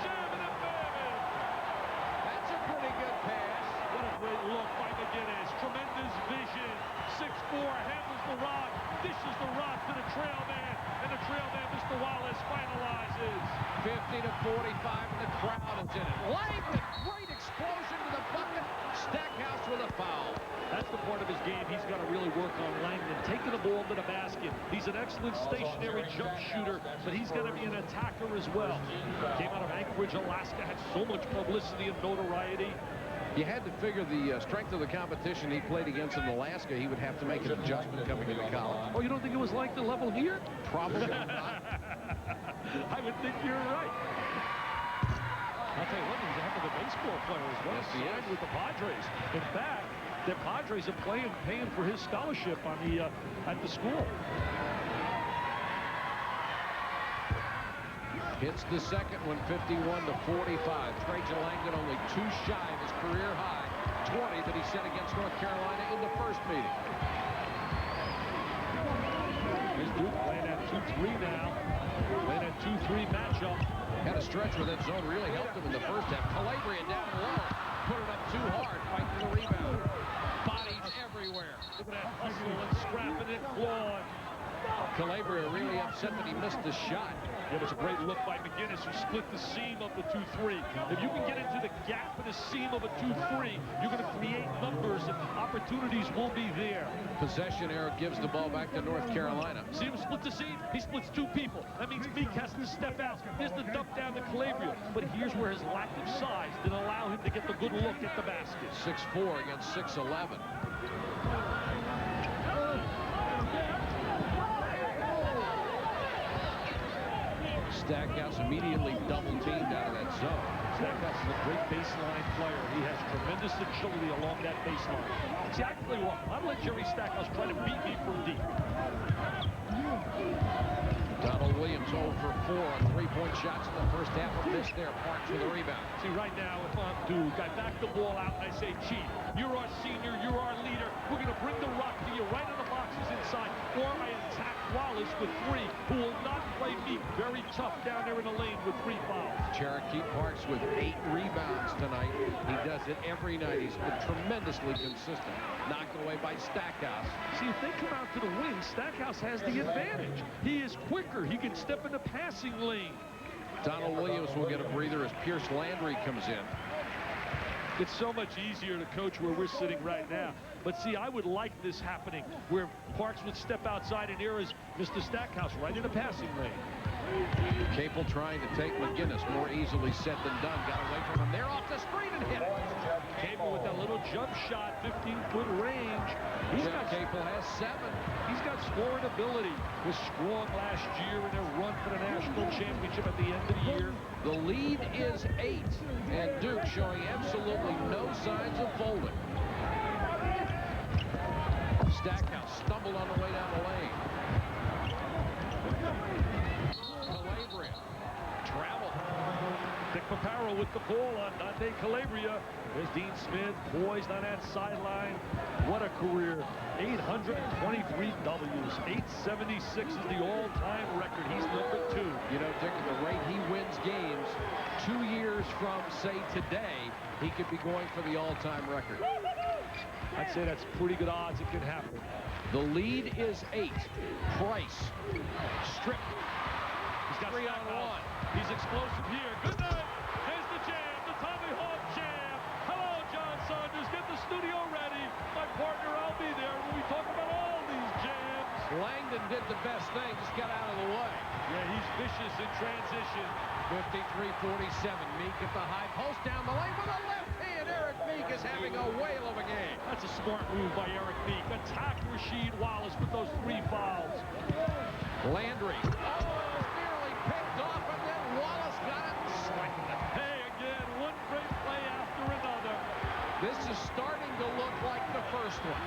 trail man, and the trail man, Mr. Wallace, finalizes. 50-45, and the crowd is in it. Langdon, great explosion to the bucket. Stackhouse with a foul. That's the part of his game he's got to really work on, Langdon, taking the ball to the basket. He's an excellent stationary jump shooter, but he's got to be an attacker as well. Came out of Anchorage, Alaska, had so much publicity and notoriety. You had to figure the strength of the competition he played against in Alaska. He would have to make an adjustment coming into college. Oh, you don't think it was like the level here? Probably not. I would think you're right. I'll tell you what, he's a heck of a baseball player as well. Yes, he signed is. with the Padres. In fact, the Padres are paying for his scholarship on the at the school. Hits the second one, 51-45. Trajan Langdon only 2 shy of his career high, 20 that he set against North Carolina in the first meeting. Here's Duke playing that 2-3 now. Playing that 2-3 matchup. Had a stretch where that zone really helped him in the first half. Calabria down low. Put it up too hard, fighting the rebound. Bodies everywhere. Look at that hustle and scrapping it, clawing. Calabria really upset that he missed the shot. It was a great look by McGinnis, who split the seam of the 2-3. If you can get into the gap in the seam of a 2-3, you're going to create numbers and opportunities will be there. Possession error gives the ball back to North Carolina. See him split the seam? He splits 2 people. That means Meek has to step out. There's the dump down to Calabria. But here's where his lack of size didn't allow him to get the good look at the basket. 6'4" against 6'11". Stackhouse immediately double-teamed out of that zone. Stackhouse is a great baseline player. He has tremendous agility along that baseline. See, I can tell you what, I'd let Jerry Stackhouse try to beat me from deep. Donald Williams 0 for 4 on 3-point shots in the first half of this there. Parks with a rebound. See, right now, if I'm Duke, I back the ball out and I say, Chief, you're our senior, you're our leader. We're going to bring the rock to you right in the boxes inside. Or I attack Wallace with 3, who will not play Meek very tough down there in the lane with 3 fouls. Cherokee Parks with 8 rebounds tonight. He does it every night. He's been tremendously consistent. Knocked away by Stackhouse. See, if they come out to the wing, Stackhouse has the advantage. He is quicker. He can step in the passing lane. Donald Williams will get a breather as Pierce Landry comes in. It's so much easier to coach where we're sitting right now. But see, I would like this happening where Parks would step outside and there is Mr. Stackhouse right in the passing lane. Capel trying to take McGinnis, more easily said than done. Got away from him there off the screen and hit it. Capel with that little jump shot, 15-foot range. Capel has 7. He's got scoring ability. Was strong last year in their run for the national championship at the end of the year. The lead is 8, and Duke showing absolutely no signs of folding. Stackhouse stumbled on the way down the lane. Calabria traveled. Dick Paparo with the ball on Dante Calabria. There's Dean Smith poised on that sideline. What a career. 823 W's. 876 is the all-time record. He's number 2. You know, Dick, at the rate he wins games, 2 years from, say, today, he could be going for the all-time record. I'd say that's pretty good odds it could happen. The lead is 8. Price stripped. He's got 3 on 1. He's explosive here. Good night. There's the jam, the Tommy Hawk jam. Hello, John Saunders. Get the studio ready. My partner, I'll be there when we talk about all these jams. Langdon did the best thing, just got out of the way. Yeah, he's vicious in transition. 53-47. Meek at the high post down the lane with a left hand. Eric Meek is having a whale of a game. That's a smart move by Eric Meek. Attack Rasheed Wallace with those 3 fouls. Landry. Oh, nearly picked off, and then Wallace got it and slammed it. Hey, again, one great play after another. This is starting to look like the first one.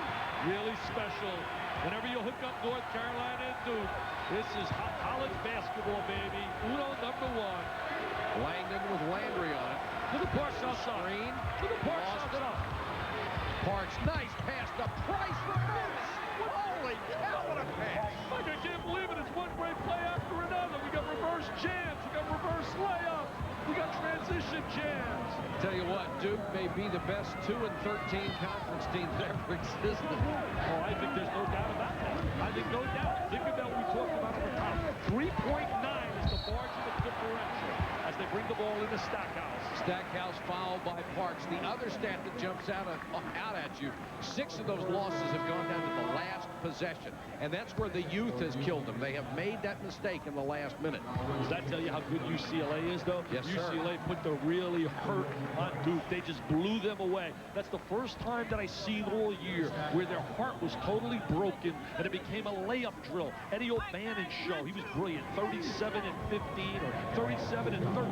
Really special. Whenever you hook up North Carolina and Duke, this is college basketball, baby. Uno number 1. Langdon with Landry on it. Look at Parks outside. Screen. Look at Parks Lost it. outside. Parks, nice pass to Price. Reverse. Holy cow, what a pass. Like, I can't believe it. It's one great play after another. We got reverse jams. We got reverse layups. We got transition. transition jams. Tell you what, Duke may be the best 2-13 conference team that ever existed. Oh, I think there's no doubt about that. I think no doubt. Think about what we talked about on the top. 3.9 is the margin of differential as they bring the ball into Stackhouse. Stackhouse fouled by Parks. The other stat that jumps out at you, 6 of those losses have gone down to the last possession. And that's where the youth has killed them. They have made that mistake in the last minute. Does that tell you how good UCLA is, though? Yes, sir. UCLA put the really hurt on Duke. They just blew them away. That's the first time that I've seen all year where their heart was totally broken and it became a layup drill. Eddie O'Bannon show. He was brilliant. 37 and 15 or 37 and 13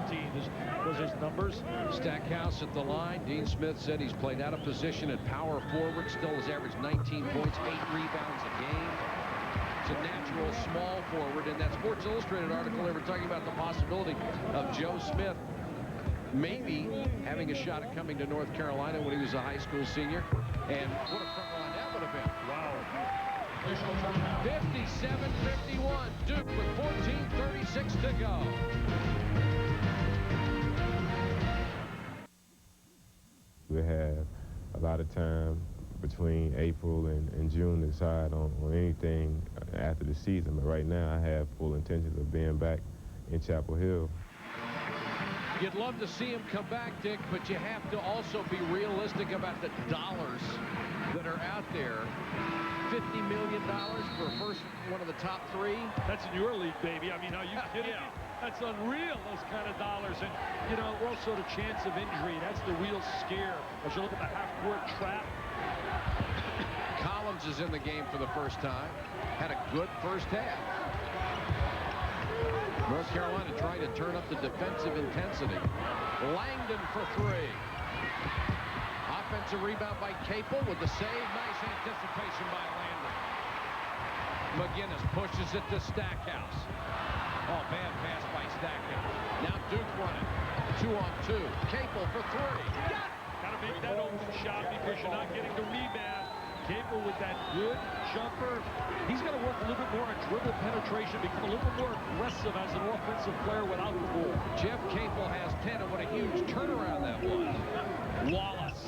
was his numbers. Stackhouse at the line. Dean Smith said he's played out of position at power forward. Still has averaged 19 points, 8 rebounds a game. It's a natural small forward. In that Sports Illustrated article, they were talking about the possibility of Joe Smith maybe having a shot at coming to North Carolina when he was a high school senior. And what a front line that would have been. Wow. 57-51. Duke with 14:36 to go. We have a lot of time between April and June to decide on anything after the season. But right now, I have full intentions of being back in Chapel Hill. You'd love to see him come back, Dick, but you have to also be realistic about the dollars that are out there. $50 million for first one of the top 3. That's in your league, baby. I mean, are you kidding me? That's unreal, those kind of dollars. And, you know, also the chance of injury. That's the real scare. As you look at the half-court trap. Collins is in the game for the first time. Had a good first half. North Carolina trying to turn up the defensive intensity. Langdon for 3. Offensive rebound by Capel with the save. Nice anticipation by Langdon. McGinnis pushes it to Stackhouse. Oh, bad pass by Stackhouse. Now Duke running. 2-on-2. Capel for 3. Got to make that open shot because you're not getting the rebound. Capel with that good jumper. He's got to work a little bit more on dribble penetration, become a little bit more aggressive as an offensive player without the ball. Jeff Capel has 10, and what a huge turnaround that was. Wallace.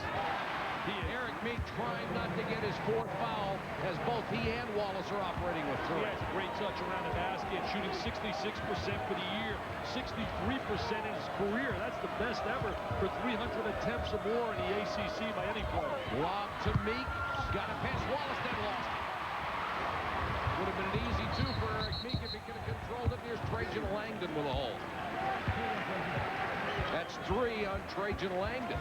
Eric Meek trying not to get his 4th foul as both he and Wallace are operating with 3. He has a great touch around the basket, shooting 66% for the year, 63% in his career. That's the best ever for 300 attempts or more in the ACC by any player. Lob to Meek. Got to pass Wallace, then lost it. Would have been an easy 2 for Eric Meek if he could have controlled it. Here's Trajan Langdon with a hole. That's 3 on Trajan Langdon.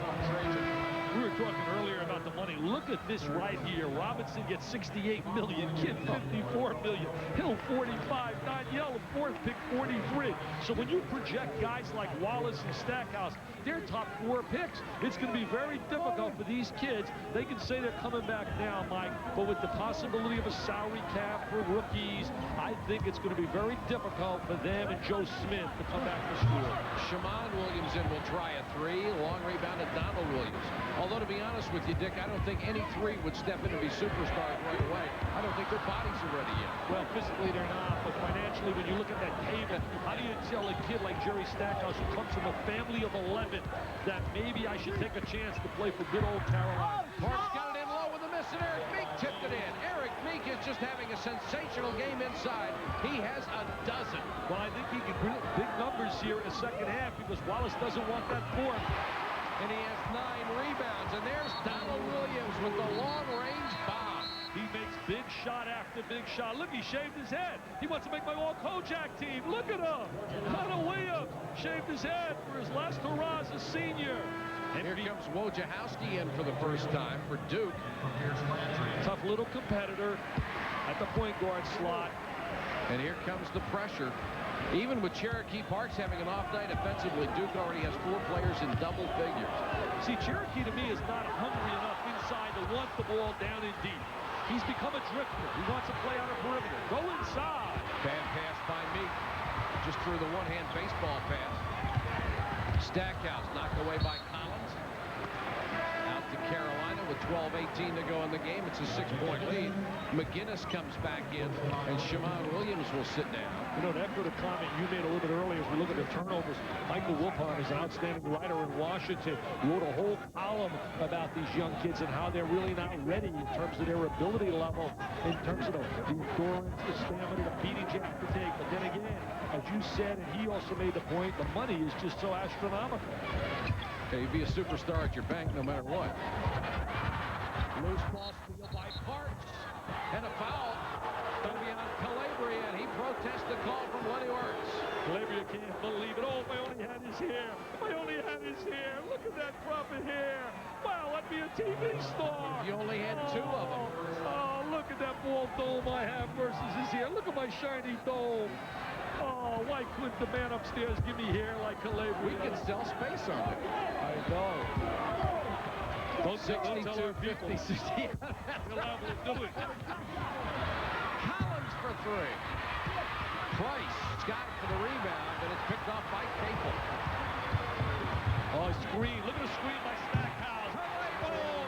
We were talking earlier about the money. Look at this right here. Robinson gets $68 million. Kidd $54 million. Hill $45. Danielle, 4th pick, $43. So when you project guys like Wallace and Stackhouse, they're top 4 picks. It's going to be very difficult for these kids. They can say they're coming back now, Mike, but with the possibility of a salary cap for rookies, I think it's going to be very difficult for them and Joe Smith to come back to school. Shammond Williamson will try a 3. Long rebound to Donald Williams. Although, to be honest with you, Dick, I don't think any 3 would step in to be superstars right away. I don't think their bodies are ready yet. Well, physically they're not, but financially, when you look at that table, how do you tell a kid like Jerry Stackhouse, who comes from a family of 11, that maybe I should take a chance to play for good old Carolina? Parks got it in low with a miss, and Eric Meek tipped it in. Eric Meek is just having a sensational game inside. He has a dozen. Well, I think he can bring big numbers here in the second half because Wallace doesn't want that 4th. And he has 9 rebounds. And there's Donald Williams with the long-range bomb. He makes big shot after big shot. Look, he shaved his head. He wants to make my all-Kojak team. Look at him. Donald Williams shaved his head for his last hurrah as a senior. And here comes Wojciechowski in for the first time for Duke. Tough little competitor at the point guard slot. And here comes the pressure. Even with Cherokee Parks having an off night offensively, Duke already has 4 players in double figures. See, Cherokee to me is not hungry enough inside to want the ball down and deep. He's become a drifter. He wants to play on a perimeter. Go inside. Bad pass by Meek. Just threw the one-hand baseball pass. Stackhouse knocked away by Collins. Out to Carolina with 12:18 to go in the game. It's a 6-point lead. McGinnis comes back in, and Shimon Williams will sit down. You know, to echo the comment you made a little bit earlier, as we look at the turnovers, Michael Wilpon is an outstanding writer in Washington. Wrote a whole column about these young kids and how they're really not ready in terms of their ability level, in terms of the endurance, the stamina, the beatings you have to take. But then again, as you said, and he also made the point, the money is just so astronomical. Okay, you'd be a superstar at your bank no matter what. Loose ball steal by Parks. And a foul. Going to be on Calabria, and he protests the call from Lenny Wirtz. Calabria can't believe it. Oh, if I only had his hair. If I only had his hair. Look at that crop of hair. Wow, I'd be a TV star. If you only had two of them. Oh, look at that bald dome I have versus his hair. Look at my shiny dome. Oh, why couldn't the man upstairs give me hair like Calabria? We could sell space on it. I know. Don't 62, tell our people. 50, 60. They'll have to do it. Collins for three. Price got it for the rebound, and it's picked off by Capel. Oh, screen. Look at the screen by Stackhouse. Oh,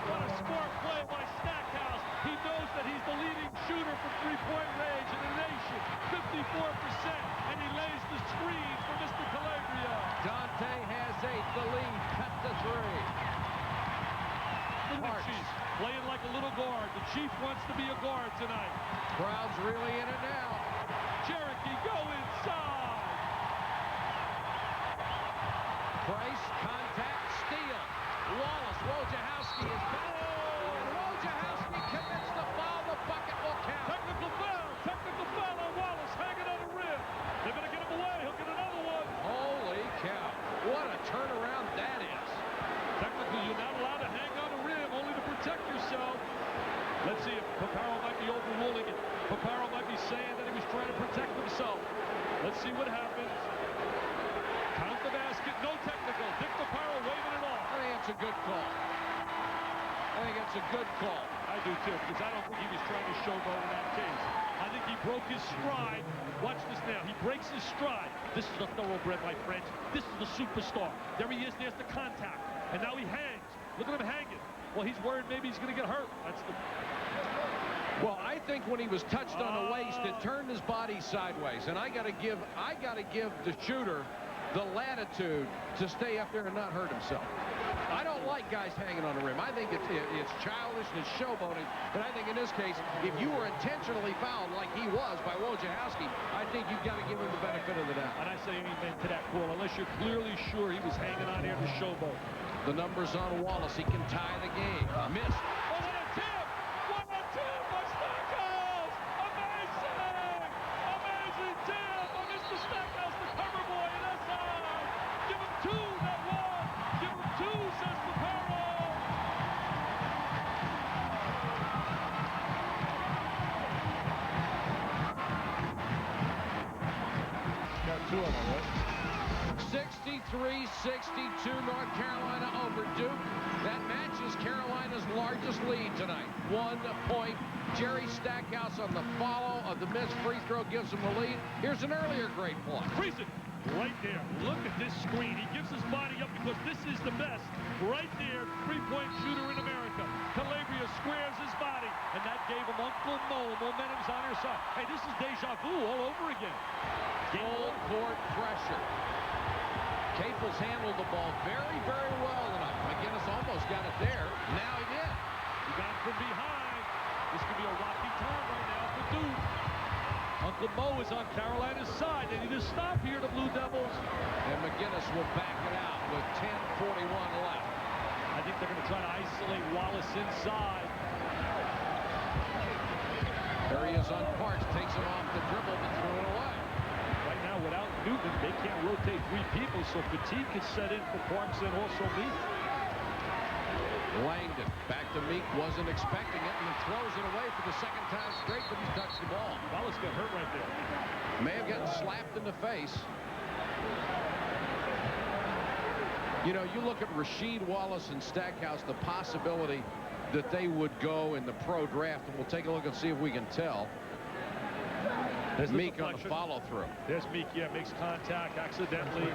what a smart play by Stackhouse. He knows that he's the leading shooter from three-point range in the nation. 54%, and he lays the screen for Mr. Calabria. Dante has 8. The lead cut to 3. Look at the Chief playing like a little guard. The Chief wants to be a guard tonight. Crowd's really in it now. Cherokee, go inside. Price, contact, steal. Wallace, Wojciechowski is back. And Wojciechowski commits the foul. The bucket will count. Technical foul on Wallace, hanging on the rim. They're going to get him away. He'll get another one. Holy cow. What a turnaround that is. Technically, you're not allowed to hang on the rim, only to protect yourself. Let's see if Paparo might be overruling it. Paparo might be saying that he was trying to protect himself. Let's see what happens. Count the basket, no technical. Dick Paparo waving it off. I think it's a good call. I think it's a good call. I do too, because I don't think he was trying to showboat in that case. I think he broke his stride. Watch this now. He breaks his stride. This is the thoroughbred, my friends. This is the superstar. There he is. There's the contact. And now he hangs. Look at him hanging. Well, he's worried maybe he's going to get hurt. That's the... Well, I think when he was touched on the waist, it turned his body sideways. And I got to give the shooter the latitude to stay up there and not hurt himself. I don't like guys hanging on the rim. I think it's childish and it's showboating. But I think in this case, if you were intentionally fouled like he was by Wojciechowski, I think you've got to give him the benefit of the doubt. And I say amen to that call, unless you're clearly sure he was hanging on there to showboat. The numbers on Wallace. He can tie the game. Missed. Oh, what a tip! What a tip by Stackhouse! Amazing! Amazing tip by Mr. Stackhouse, the cover boy in SI. Give him two, that one. Give him two, says Paparo. Got two of them, right? 63-62, North Carolina over Duke. That matches Carolina's largest lead tonight. 1 point. Jerry Stackhouse on the follow of the missed free throw gives him the lead. Here's an earlier great play. Friesen, right there. Look at this screen. He gives his body up because this is the best. Right there, three-point shooter in America. Calabria squares his body, and that gave him Uncle Mo. Momentum's on their side. Hey, this is deja vu all over again. Full court pressure. Capel's handled the ball very, very well tonight. McGinnis almost got it there. Now he did. He got it from behind. This could be a rocky time right now for Duke. Uncle Mo is on Carolina's side. They need to stop here, the Blue Devils. And McGinnis will back it out with 10:41 left. I think they're going to try to isolate Wallace inside. There he is on Parks. Takes him off the dribble but threw it away. Right now, without Newton, they can't rotate three people, so fatigue can set in for Parks and also Meek. Langdon back to Meek, wasn't expecting it, and throws it away for the second time straight, but he's touched the ball. Wallace got hurt right there. May have gotten slapped in the face. You know, you look at Rasheed Wallace and Stackhouse, the possibility that they would go in the pro draft, and we'll take a look and see if we can tell. There's Meek on the follow-through. There's Meek, yeah, makes contact accidentally.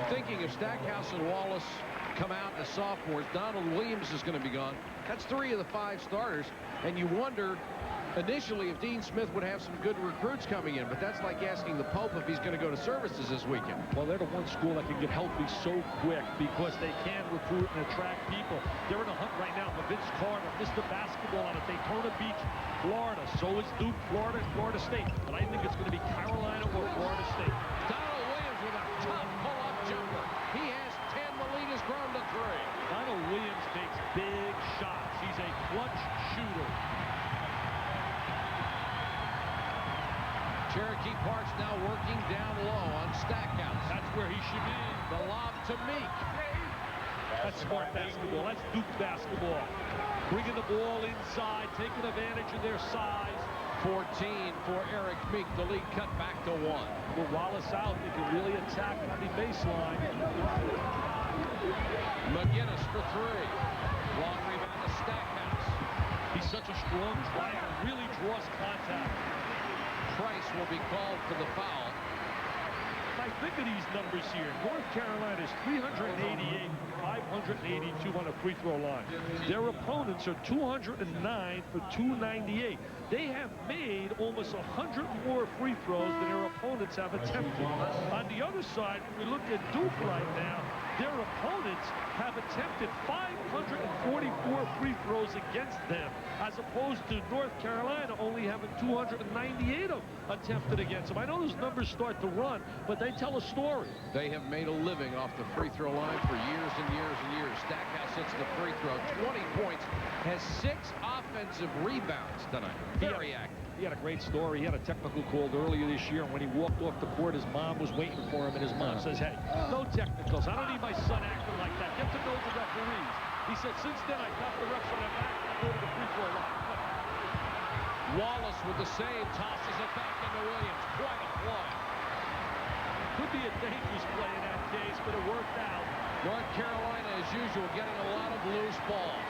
Thinking if Stackhouse and Wallace come out as sophomores. Donald Williams is going to be gone. That's 3 of the 5 starters, and you wonder initially if Dean Smith would have some good recruits coming in, but that's like asking the Pope if he's going to go to services this weekend. Well, they're the one school that can get healthy so quick because they can recruit and attract people. They're in a hunt right now for Vince Carter, Mr. Basketball out of Daytona Beach, Florida. So is Duke, Florida, and Florida State. But I think it's going to be Carolina or Florida State. Donald Williams with a tough pull-up jumper. He has 10. The lead has grown to 3. Donald Williams makes big shots. He's a clutch shooter. Cherokee Park's now working down low on Stackhouse. That's where he should be. The lob to Meek. That's smart basketball. That's Duke basketball. Bringing the ball inside, taking advantage of their size. 14 for Eric Meek. The lead cut back to 1. With Wallace out, they can really attack on the baseline. McGinnis for 3. Long rebound to Stackhouse. He's such a strong driver. Really draws contact. Price will be called for the foul. I think of these numbers here. North Carolina's 388, 582 on a free throw line. Their opponents are 209 for 298. They have made almost 100 more free throws than their opponents have attempted. On the other side, when we look at Duke right now, their opponents have attempted 544 free throws against them, as opposed to North Carolina only having 298 of attempted against them. I know those numbers start to run, but they tell a story. They have made a living off the free throw line for years and years and years. Stackhouse hits the free throw, 20 points, has 6 offensive rebounds tonight. Very active. He had a great story. He had a technical called earlier this year, and when he walked off the court, his mom was waiting for him, and his mom says, hey, no technicals. I don't need my son acting like that. Get to know the referees. He said, since then, I got the refs on their back and go to the free throw line. Wallace with the save, tosses it back into Williams. Quite a play. Could be a dangerous play in that case, but it worked out. North Carolina, as usual, getting a lot of loose balls.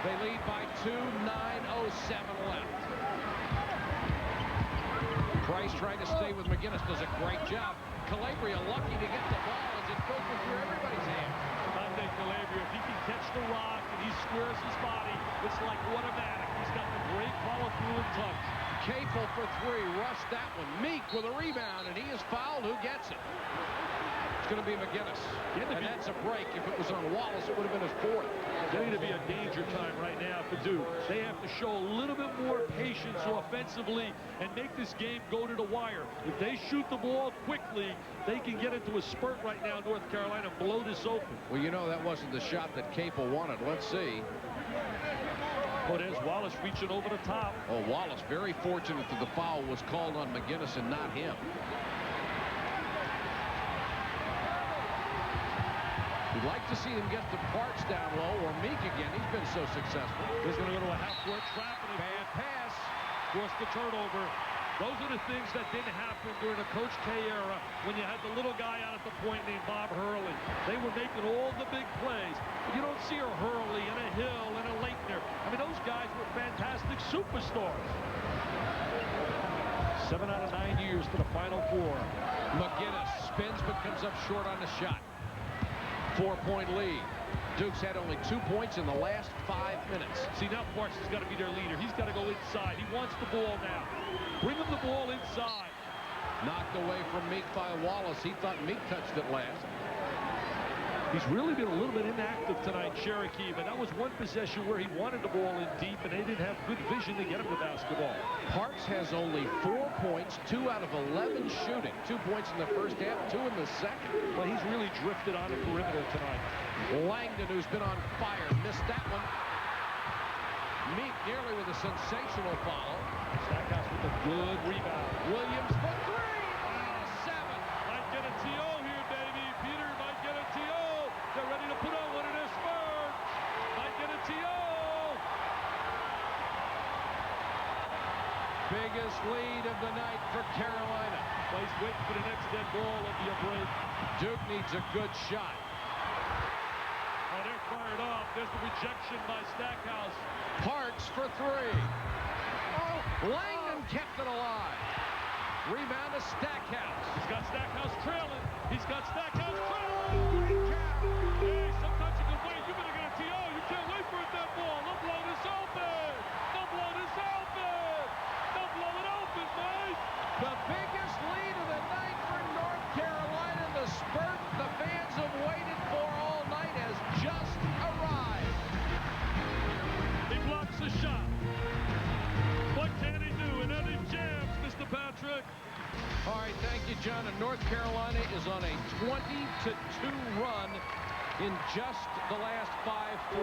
They lead by 2, 9:07 left. Price trying to stay with McGinnis, does a great job. Calabria lucky to get the ball as it filters through everybody's hands. I think Calabria, if he can catch the rock and he squares his body, it's like automatic. He's got the great follow-through and touch. Capel for 3, rushed that one. Meek with a rebound, and he is fouled. Who gets it? It's going to be McGinnis. And that's a break. If it was on Wallace, it would have been his 4th. Going to be a danger time right now for Duke. They have to show a little bit more patience offensively and make this game go to the wire. If they shoot the ball quickly, they can get into a spurt right now, North Carolina, and blow this open. Well, you know that wasn't the shot that Capel wanted. Let's see. Oh, there's Wallace reaching over the top. Oh, Wallace very fortunate that the foul was called on McGinnis and not him. We'd like to see them get the Parks down low, or Meek again. He's been so successful. He's going to go to a half-court trap. And bad pass. Forced the turnover. Those are the things that didn't happen during the Coach K era when you had the little guy out at the point named Bob Hurley. They were making all the big plays. You don't see a Hurley and a Hill and a Leitner. I mean, those guys were fantastic superstars. 7 out of 9 years to the Final Four. McGinnis spins but comes up short on the shot. 4-point lead. Duke's had only 2 points in the last 5 minutes. See, now Parks has got to be their leader. He's got to go inside. He wants the ball now. Bring him the ball inside. Knocked away from Meek by Wallace. He thought Meek touched it last. He's really been a little bit inactive tonight, Cherokee, but that was one possession where he wanted the ball in deep, and they didn't have good vision to get him the basketball. Parks has only 4 points, 2 out of 11 shooting. 2 points in the first half, 2 in the second. But he's really drifted on the perimeter tonight. Langdon, who's been on fire, missed that one. Meek nearly with a sensational foul. Stackhouse with a good rebound. Williams for 3. Oh, 7. Might get a TO here, baby. Peter might get a TO. They're ready to put on one of their spurs. Might get a TO. Biggest lead of the night for Carolina. Plays waiting for the next dead ball of the break. Duke needs a good shot. Oh, they're fired off. There's the rejection by Stackhouse. Parks for 3. Oh, Langdon kept it alive. Rebound to Stackhouse. He's got Stackhouse trailing. He's got Stackhouse trailing. Hey, Can't wait for it, that ball. The blown is open. The blown is open. The blow it open, Mike. The biggest lead of the night for North Carolina. The spurt the fans have waited for all night has just arrived. He blocks the shot. What can he do? And then he jams, Mr. Patrick. All right, thank you, John. And North Carolina is on a 20-2 run in just the last 5:14.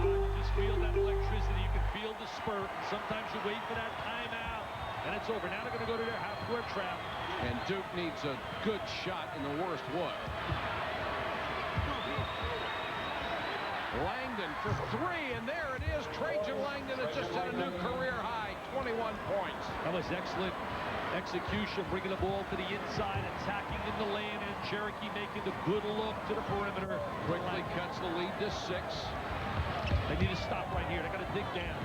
You just feel that electricity. You can feel the spurt. Sometimes you wait for that timeout, and it's over. Now they're going to go to their half-court trap. And Duke needs a good shot in the worst way. Langdon for three, and there it is. Trajan Langdon has just set a new career high, 21 points. That was excellent execution, bringing the ball to the inside, attacking in the lane, and Cherokee making the good look to the perimeter. Quickly cuts the lead to 6. They need to stop right here. They got to dig down.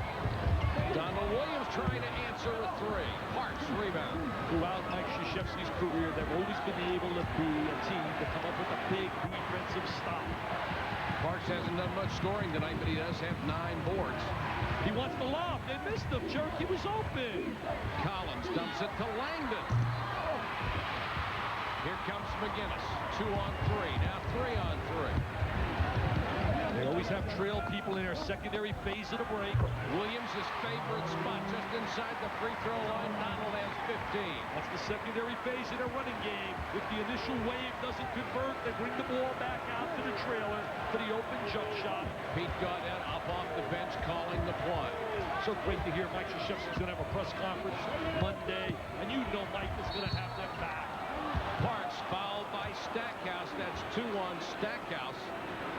Donald Williams trying to answer a 3. Parks rebound. Throughout Mike Krzyzewski's career, they've always been able to be a team to come up with a big defensive stop. Parks hasn't done much scoring tonight, but he does have 9 boards. He wants the lob. They missed him. Cherokee was open. Collins dumps it to Langdon. Here comes McGinnis. 2 on 3. Now 3 on 3. They always have trail people in their secondary phase of the break. Williams' favorite spot just inside the free throw line. Donald has 15. That's the secondary phase of their running game. If the initial wave doesn't convert, they bring the ball back out to the trailer for the open jump shot. Pete Gaudette up off the bench calling the play. So great to hear Mike Krzyzewski's going to have a press conference Monday, and you know Mike is going to have them back. Parks fouled by Stackhouse. That's 2 on Stackhouse.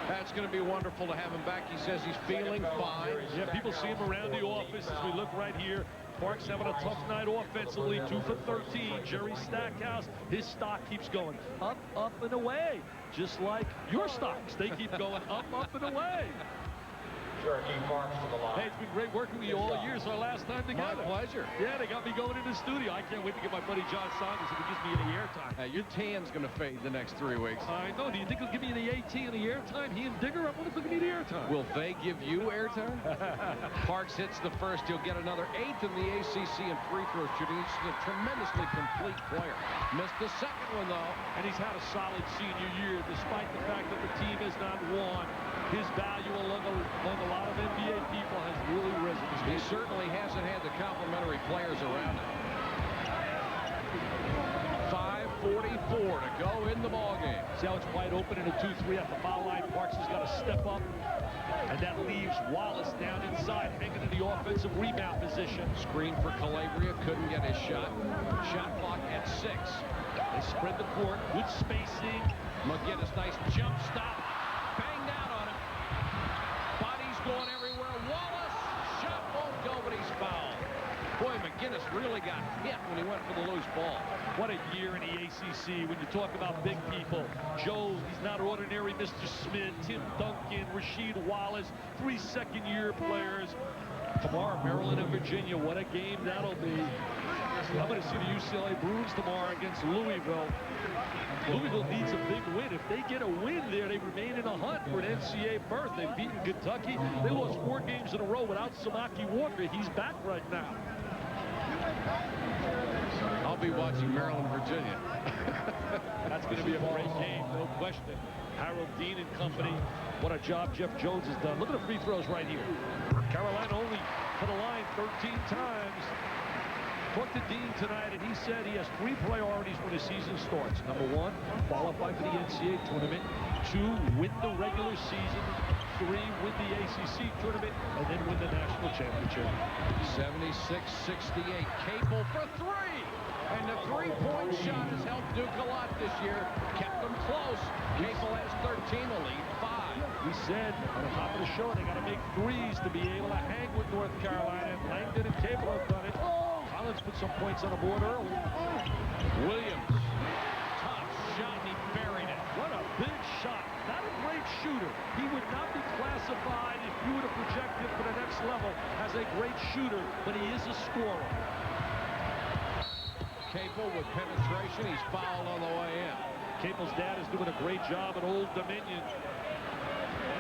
That's going to be wonderful to have him back. He says he's feeling fine. Yeah, people see him around the office as we look right here. Parks having a tough night offensively, 2 for 13. Jerry Stackhouse, his stock keeps going up, up, and away. Just like your stocks. They keep going up, up, and away. Hey, it's been great working with you all year. It's our last time together. My pleasure. Yeah, they got me going in the studio. I can't wait to get my buddy John Saunders if he gives me any airtime. Your tan's going to fade the next 3 weeks. I know. Do you think he'll give me any AT and the airtime? He and Digger, I wonder if they'll give me the airtime. Will they give you airtime? Parks hits the first. He'll get another 8th in the ACC in free throw shooting. He's a tremendously complete player. Missed the second one, though. And he's had a solid senior year, despite the fact that the team has not won. His value among a lot of NBA people has really risen. He certainly hasn't had the complimentary players around him. 5:44 to go in the ballgame. See how it's wide open in a 2-3 at the foul line. Parks has got to step up, and that leaves Wallace down inside, hanging in the offensive rebound position. Screen for Calabria, couldn't get his shot. Shot clock at 6. They spread the court, good spacing. McGinnis, nice jump stop. Banged out on him. Bodies going everywhere. Wallace, shot won't go, but he's fouled. Boy, McGinnis really got hit when he went for the loose ball. What a year in the ACC when you talk about big people. Joe, he's not ordinary. Mr. Smith, Tim Duncan, Rasheed Wallace, 3 second-year players. Tomorrow, Maryland and Virginia. What a game that'll be. I'm going to see the UCLA Bruins tomorrow against Louisville. Louisville needs a big win. If they get a win there, they remain in a hunt for an NCAA berth. They've beaten Kentucky. They lost 4 games in a row without Samaki Walker. He's back right now. I'll be watching Maryland, Virginia. That's going to be a great game, no question. Harold Dean and company. What a job Jeff Jones has done. Look at the free throws right here. Carolina only to the line 13 times. Talked to Dean tonight, and he said he has 3 priorities when the season starts. Number 1, qualify for the NCAA tournament. 2, win the regular season. 3, win the ACC tournament, and then win the national championship. 76-68. Capel for 3. And the 3-point shot has helped Duke a lot this year. Kept them close. Capel has 13, the lead 5. We said on the top of the show they got to make 3s to be able to hang with North Carolina. And Langdon and Capel have done it. Collins put some points on the board early. Williams. Tough shot, and he buried it. What a big shot. Not a great shooter. He would not be classified, if you were to project him for the next level, as a great shooter, but he is a scorer. Capel with penetration. He's fouled on the way in. Capel's dad is doing a great job at Old Dominion.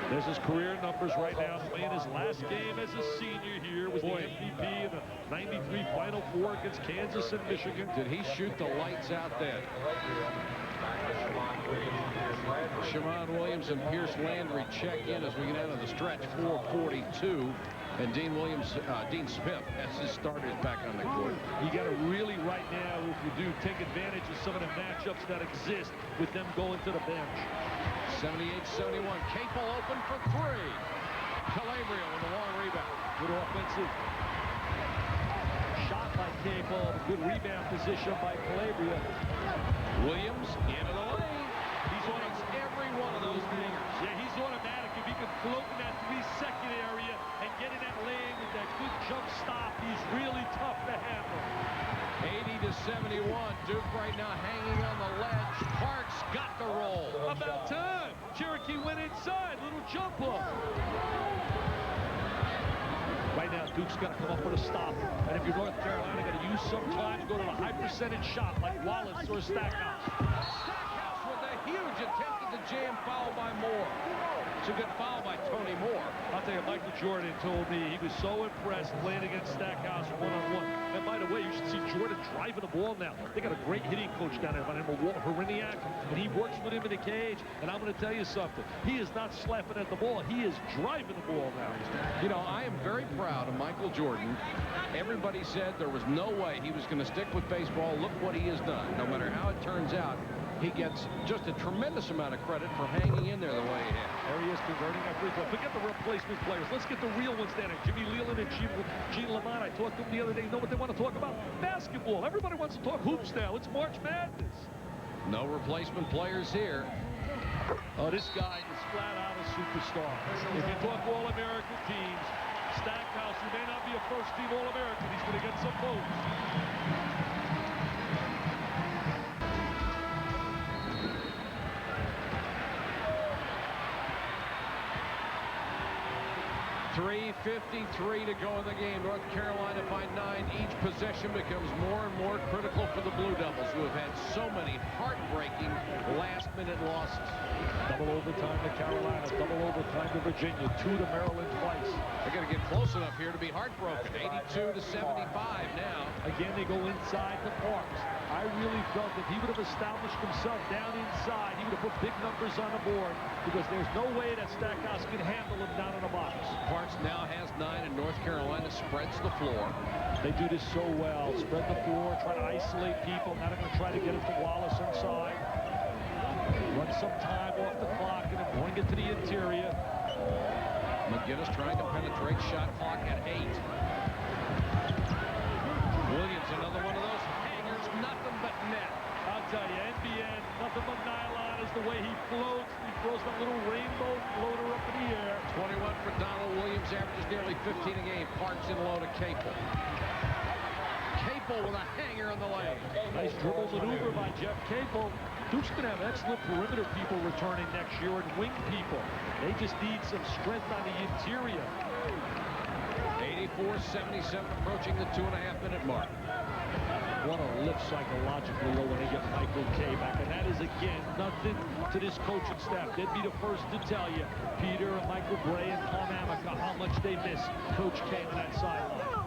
There's his career numbers right now, playing his last game as a senior here, was the MVP in the '93 Final Four against Kansas and Michigan. Did he shoot the lights out then? Shamon Williams and Pierce Landry check in as we get out of the stretch. 4:42. And Dean Smith has his starters back on the court. You got to really right now, if you do, take advantage of some of the matchups that exist with them going to the bench. 78-71. Capel open for three. Calabria with a long rebound. Good offensive shot by Capel. Good rebound position by Calabria. Williams into the lane. He's on every one of those hangers. Yeah, he's automatic. If he can float in that 3-second area and get in that lane with that good jump stop, he's really tough to handle. 80-71. Duke right now hanging on the ledge. Parks got the roll. About time. Cherokee went inside. Little jump hook. Right now, Duke's got to come up with a stop. And if you're North Carolina, got to use some time to go to the high percentage shot like Wallace or Stackhouse. Stackhouse with a huge attempt at the jam, foul by Moore. It's a good foul by Tony Moore. I'll tell you, Michael Jordan told me he was so impressed playing against Stackhouse one-on-one. And by the way, you should see Jordan driving the ball now. They got a great hitting coach down there by the name of Walt Heriniak, and he works with him in the cage. And I'm going to tell you something. He is not slapping at the ball. He is driving the ball now. You know, I am very proud of Michael Jordan. Everybody said there was no way he was going to stick with baseball. Look what he has done. No matter how it turns out, he gets just a tremendous amount of credit for hanging in there the way he has. There he is converting that free throw. Forget the replacement players. Let's get the real ones down there. Jimmy Leland and Gene Lamont. I talked to them the other day. You know what they want to talk about? Basketball. Everybody wants to talk hoops now. It's March Madness. No replacement players here. Oh, this guy is flat out a superstar. If you talk All-American teams, Stackhouse, he may not be a first-team All-American. He's going to get some votes. 3:53 to go in the game. North Carolina by 9. Each possession becomes more and more critical for the Blue Devils, who have had so many heartbreaking last-minute losses. Double overtime to Carolina, double overtime to Virginia, 2 to Maryland twice. They're going to get close enough here to be heartbroken. 82-75 now. Again, they go inside the Parks. I really felt if he would have established himself down inside, he would have put big numbers on the board, because there's no way that Stackhouse can handle him down in the box. Parks now has 9, and North Carolina spreads the floor. They do this so well. Spread the floor, try to isolate people. Now they're going to try to get it to Wallace inside. Run some time off the clock and then bring it to the interior. McGinnis trying to penetrate. Shot clock at 8. Williams, another one of those hangers. Nothing but net. I'll tell you, NBN, nothing but nylon is the way he floats. He throws that little rainbow floater up in the air. 21 for Donald Williams, averages nearly 15 a game. Parks in low to Capel. Capel with a hanger in the lane. Nice dribble maneuver by Jeff Capel. Duke's going to have excellent perimeter people returning next year and wing people. They just need some strength on the interior. 84-77, approaching the 2.5-minute mark. What a lift psychologically when they get Michael Kay back. And that is, again, nothing to this coaching staff. They'd be the first to tell you, Peter and Michael Bray and Tom Amica, how much they miss Coach Kay on that sideline.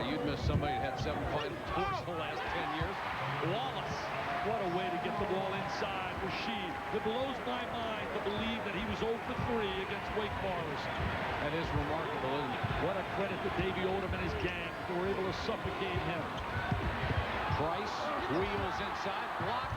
You'd miss somebody that had 7 Final Fours the last 10 years. Wallace. What a way to get the ball inside. Rashid. It blows my mind to believe that he was 0 for 3 against Wake Forest. That is remarkable, isn't it? What a credit to Davey Odom and his gang. They were able to suffocate him. Price wheels inside, blocked.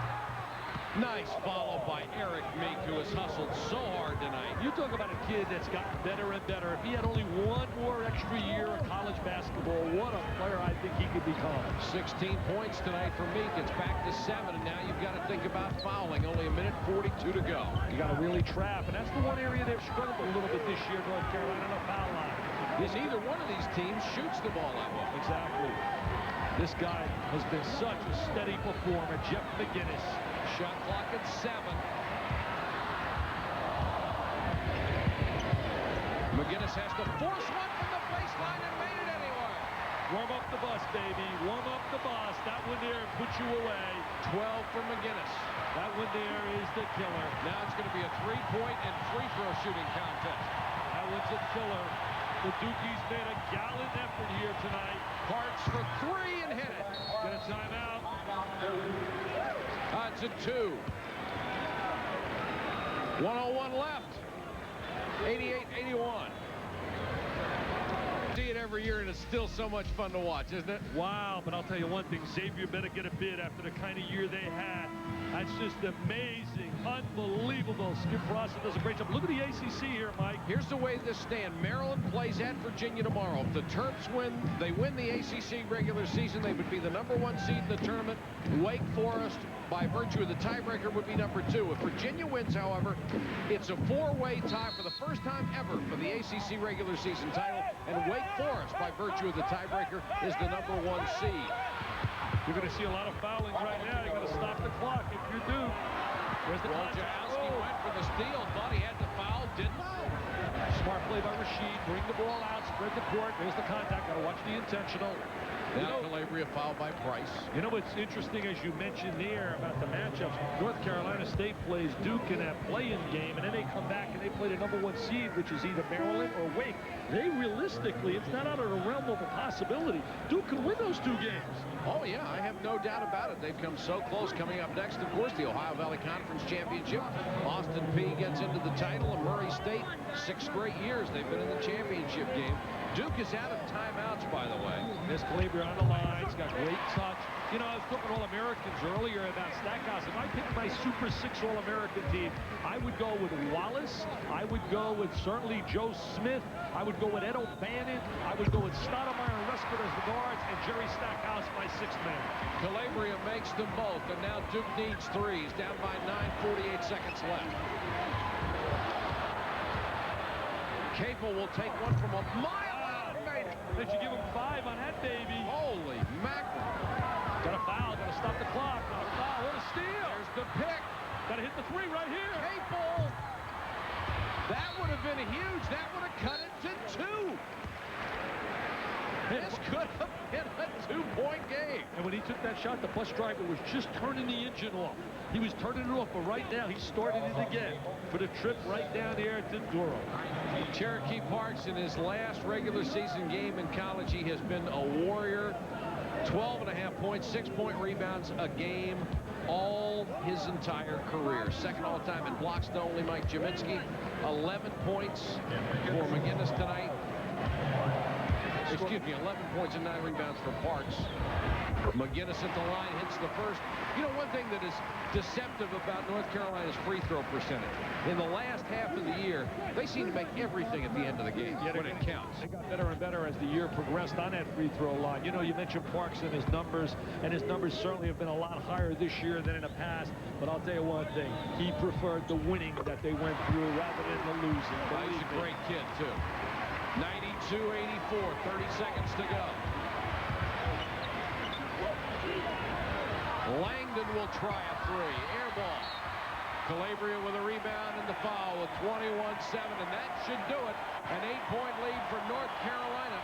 Nice follow by Eric Meek, who has hustled so hard tonight. You talk about a kid that's gotten better and better. If he had only one more extra year of college basketball, what a player I think he could become. 16 points tonight for Meek. It's back to 7, and now you've got to think about fouling. Only 1:42 to go. You got to really trap, and that's the one area they've struggled a little bit this year, North Carolina, on the foul line. Neither one of these teams shoots the ball that well. Exactly. This guy has been such a steady performer, Jeff McGinnis. Shot clock at 7. McGinnis has to force one from the baseline and made it anyway. Warm up the bus, baby. Warm up the bus. That one there put you away. 12 for McGinnis. That one there is the killer. Now it's going to be a three-point and free-throw shooting contest. That one's a killer. The Dukies made a gallant effort here tonight. Parks for three and hit it. Get a timeout. It's a 2. 1:01 left. 88-81. See it every year, and it's still so much fun to watch, isn't it? Wow, but I'll tell you one thing. Xavier better get a bid after the kind of year they had. That's just amazing, unbelievable. Skip Frosty does a great job. Look at the ACC here, Mike. Here's the way this stands. Maryland plays at Virginia tomorrow. If the Terps win, they win the ACC regular season, they would be the #1 seed in the tournament. Wake Forest, by virtue of the tiebreaker, would be #2. If Virginia wins, however, it's a 4-way tie for the first time ever for the ACC regular season title, and Wake Forest, by virtue of the tiebreaker, is the #1 seed. You're going to see a lot of fouling right now. You're going to stop the clock if you're Duke. Where's the contact? Wojciechowski went for the steal, thought he had the foul, didn't. Smart play by Rashid. Bring the ball out, spread the court. There's the contact. Got to watch the intentional. Now Calabria fouled by Price. You know what's interesting, as you mentioned there about the matchups, North Carolina State plays Duke in that play-in game, and then they come back and they play the #1 seed, which is either Maryland or Wake. They realistically, it's not out of the realm of a possibility. Duke can win those 2 games. Oh, yeah, I have no doubt about it. They've come so close. Coming up next, of course, the Ohio Valley Conference Championship. Austin Peay gets into the title, and Murray State, 6 straight years they've been in the championship game. Duke is out of timeouts, by the way. There's Calabria on the line. He's got great touch. You know, I was talking All-Americans earlier about Stackhouse. If I picked my Super 6 All-American team, I would go with Wallace. I would go with certainly Joe Smith. I would go with Ed O'Bannon. I would go with Stoudemire and Rusford as the guards, and Jerry Stackhouse, my 6th man. Calabria makes them both, and now Duke needs 3. He's down by 9, 48 seconds left. Capel will take one from a mile out. Made it. They should give him 5 on that baby. Holy mackerel. Got a foul. Got to stop the clock. Got a foul. What a steal. There's the pick. Got to hit the 3 right here. Capel. That would have been huge. That would have cut it to 2. This could have been a 2-point game. And when he took that shot, the bus driver was just turning the engine off. He was turning it off, but right now he started it again for the trip right down there to Durham. Cherokee Parks, in his last regular season game in college, he has been a warrior. 12.5 points, 6-point rebounds a game all his entire career. Second all-time in blocks to only Mike Jaminski. 11 points for McGinnis tonight. Excuse me, 11 points and 9 rebounds for Parks. McGinnis at the line, hits the first. You know, one thing that is deceptive about North Carolina's free throw percentage, in the last half of the year, they seem to make everything at the end of the game when it counts. They got better and better as the year progressed on that free throw line. You know, you mentioned Parks and his numbers certainly have been a lot higher this year than in the past. But I'll tell you one thing, he preferred the winning that they went through rather than the losing. He's a great kid, too. 92-84, 30 seconds to go. Langdon will try a 3. Air ball. Calabria with a rebound and the foul with 21-7, and that should do it. An 8-point lead for North Carolina.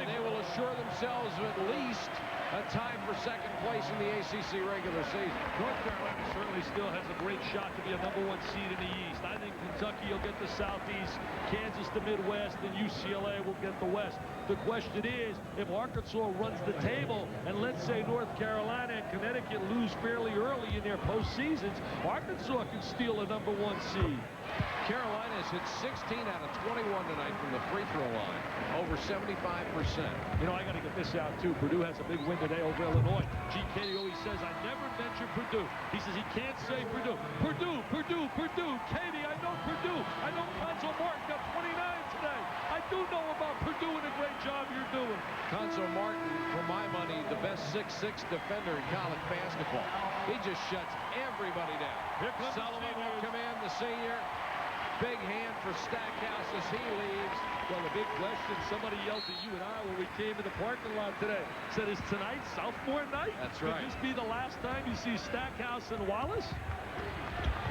And they will assure themselves of at least a time for second place in the ACC regular season. North Carolina certainly still has a great shot to be a #1 seed in the East. I think Kentucky will get the Southeast, Kansas the Midwest, and UCLA will get the West. The question is, if Arkansas runs the table, and let's say North Carolina and Connecticut lose fairly early in their postseasons, Arkansas can steal a #1 seed. Carolina has hit 16 out of 21 tonight from the free throw line, over 75%. You know, I got to get this out, too. Purdue has a big win today over Illinois. G.K. always says, I never mention Purdue. He says he can't say Purdue. Purdue. Katie, I know Purdue. I know Conso Martin got 29 today. I do know about Purdue and a great job you're doing. Conso Martin, for my money, the best 6'6" defender in college basketball. He just shuts everybody down. Here comes Sullivan will come in, the senior. Big hand for Stackhouse as he leaves. Well, the big question, somebody yelled at you and I when we came in the parking lot today. Said, is tonight sophomore night? That's right. Could this be the last time you see Stackhouse and Wallace?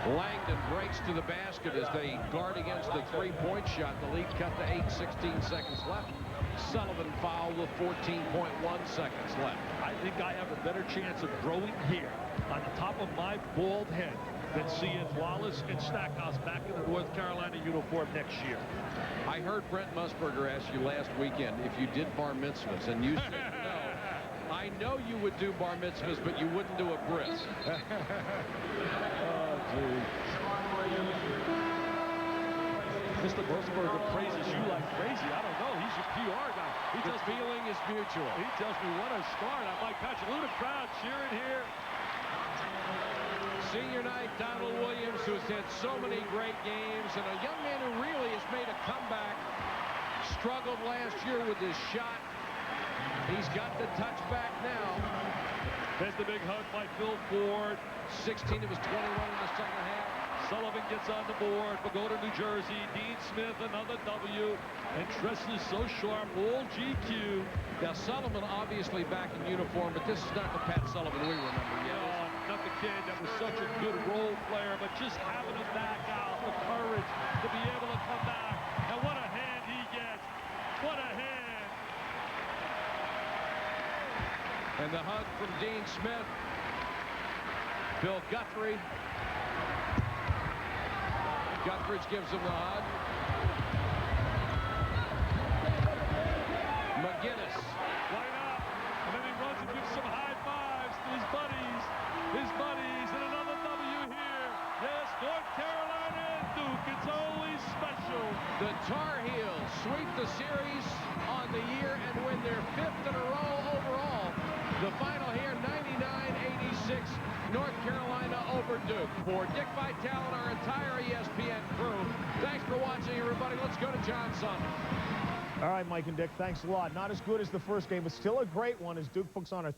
Langdon breaks to the basket as they guard against the three-point shot. The lead cut to 8:16 seconds left. Sullivan fouled with 14.1 seconds left. I think I have a better chance of growing hair on the top of my bald head than seeing Wallace and Stackhouse back in the North Carolina uniform next year. I heard Brent Musburger ask you last weekend if you did bar mitzvahs, and you said no. I know you would do bar mitzvahs, but you wouldn't do a bris. Oh, gee. Mr. Musburger praises you like crazy. I don't know. He's your PR guy. The feeling is mutual. He tells me what a start. I might catch a little crowd cheering here. Senior night, Donald Williams, who has had so many great games, and a young man who really has made a comeback. Struggled last year with his shot. He's got the touchback now. There's the big hug by Phil Ford. 16 of his 21 in the second half. Sullivan gets on the board. We'll go to New Jersey. Dean Smith, another W. And Tressler's so sharp, all GQ. Now, Sullivan obviously back in uniform, but this is not the Pat Sullivan we remember yet. No, not the kid that was such a good role player, but just having him back out, the courage to be able to come back. And what a hand he gets. What a hand. And the hug from Dean Smith. Bill Guthrie. Guthridge gives him the hug. McGinnis. Line up. And then he runs and gives some high fives to his buddies. His buddies. And another W here. Yes, North Carolina and Duke. It's always special. The Tar Heels sweep the series on the year and win their 5th in a row overall. The final here, 99-86, North Carolina over Duke. For Dick Vitale and our entire ESPN crew, thanks for watching, everybody. Let's go to John Son. All right, Mike and Dick, thanks a lot. Not as good as the first game, but still a great one as Duke books on a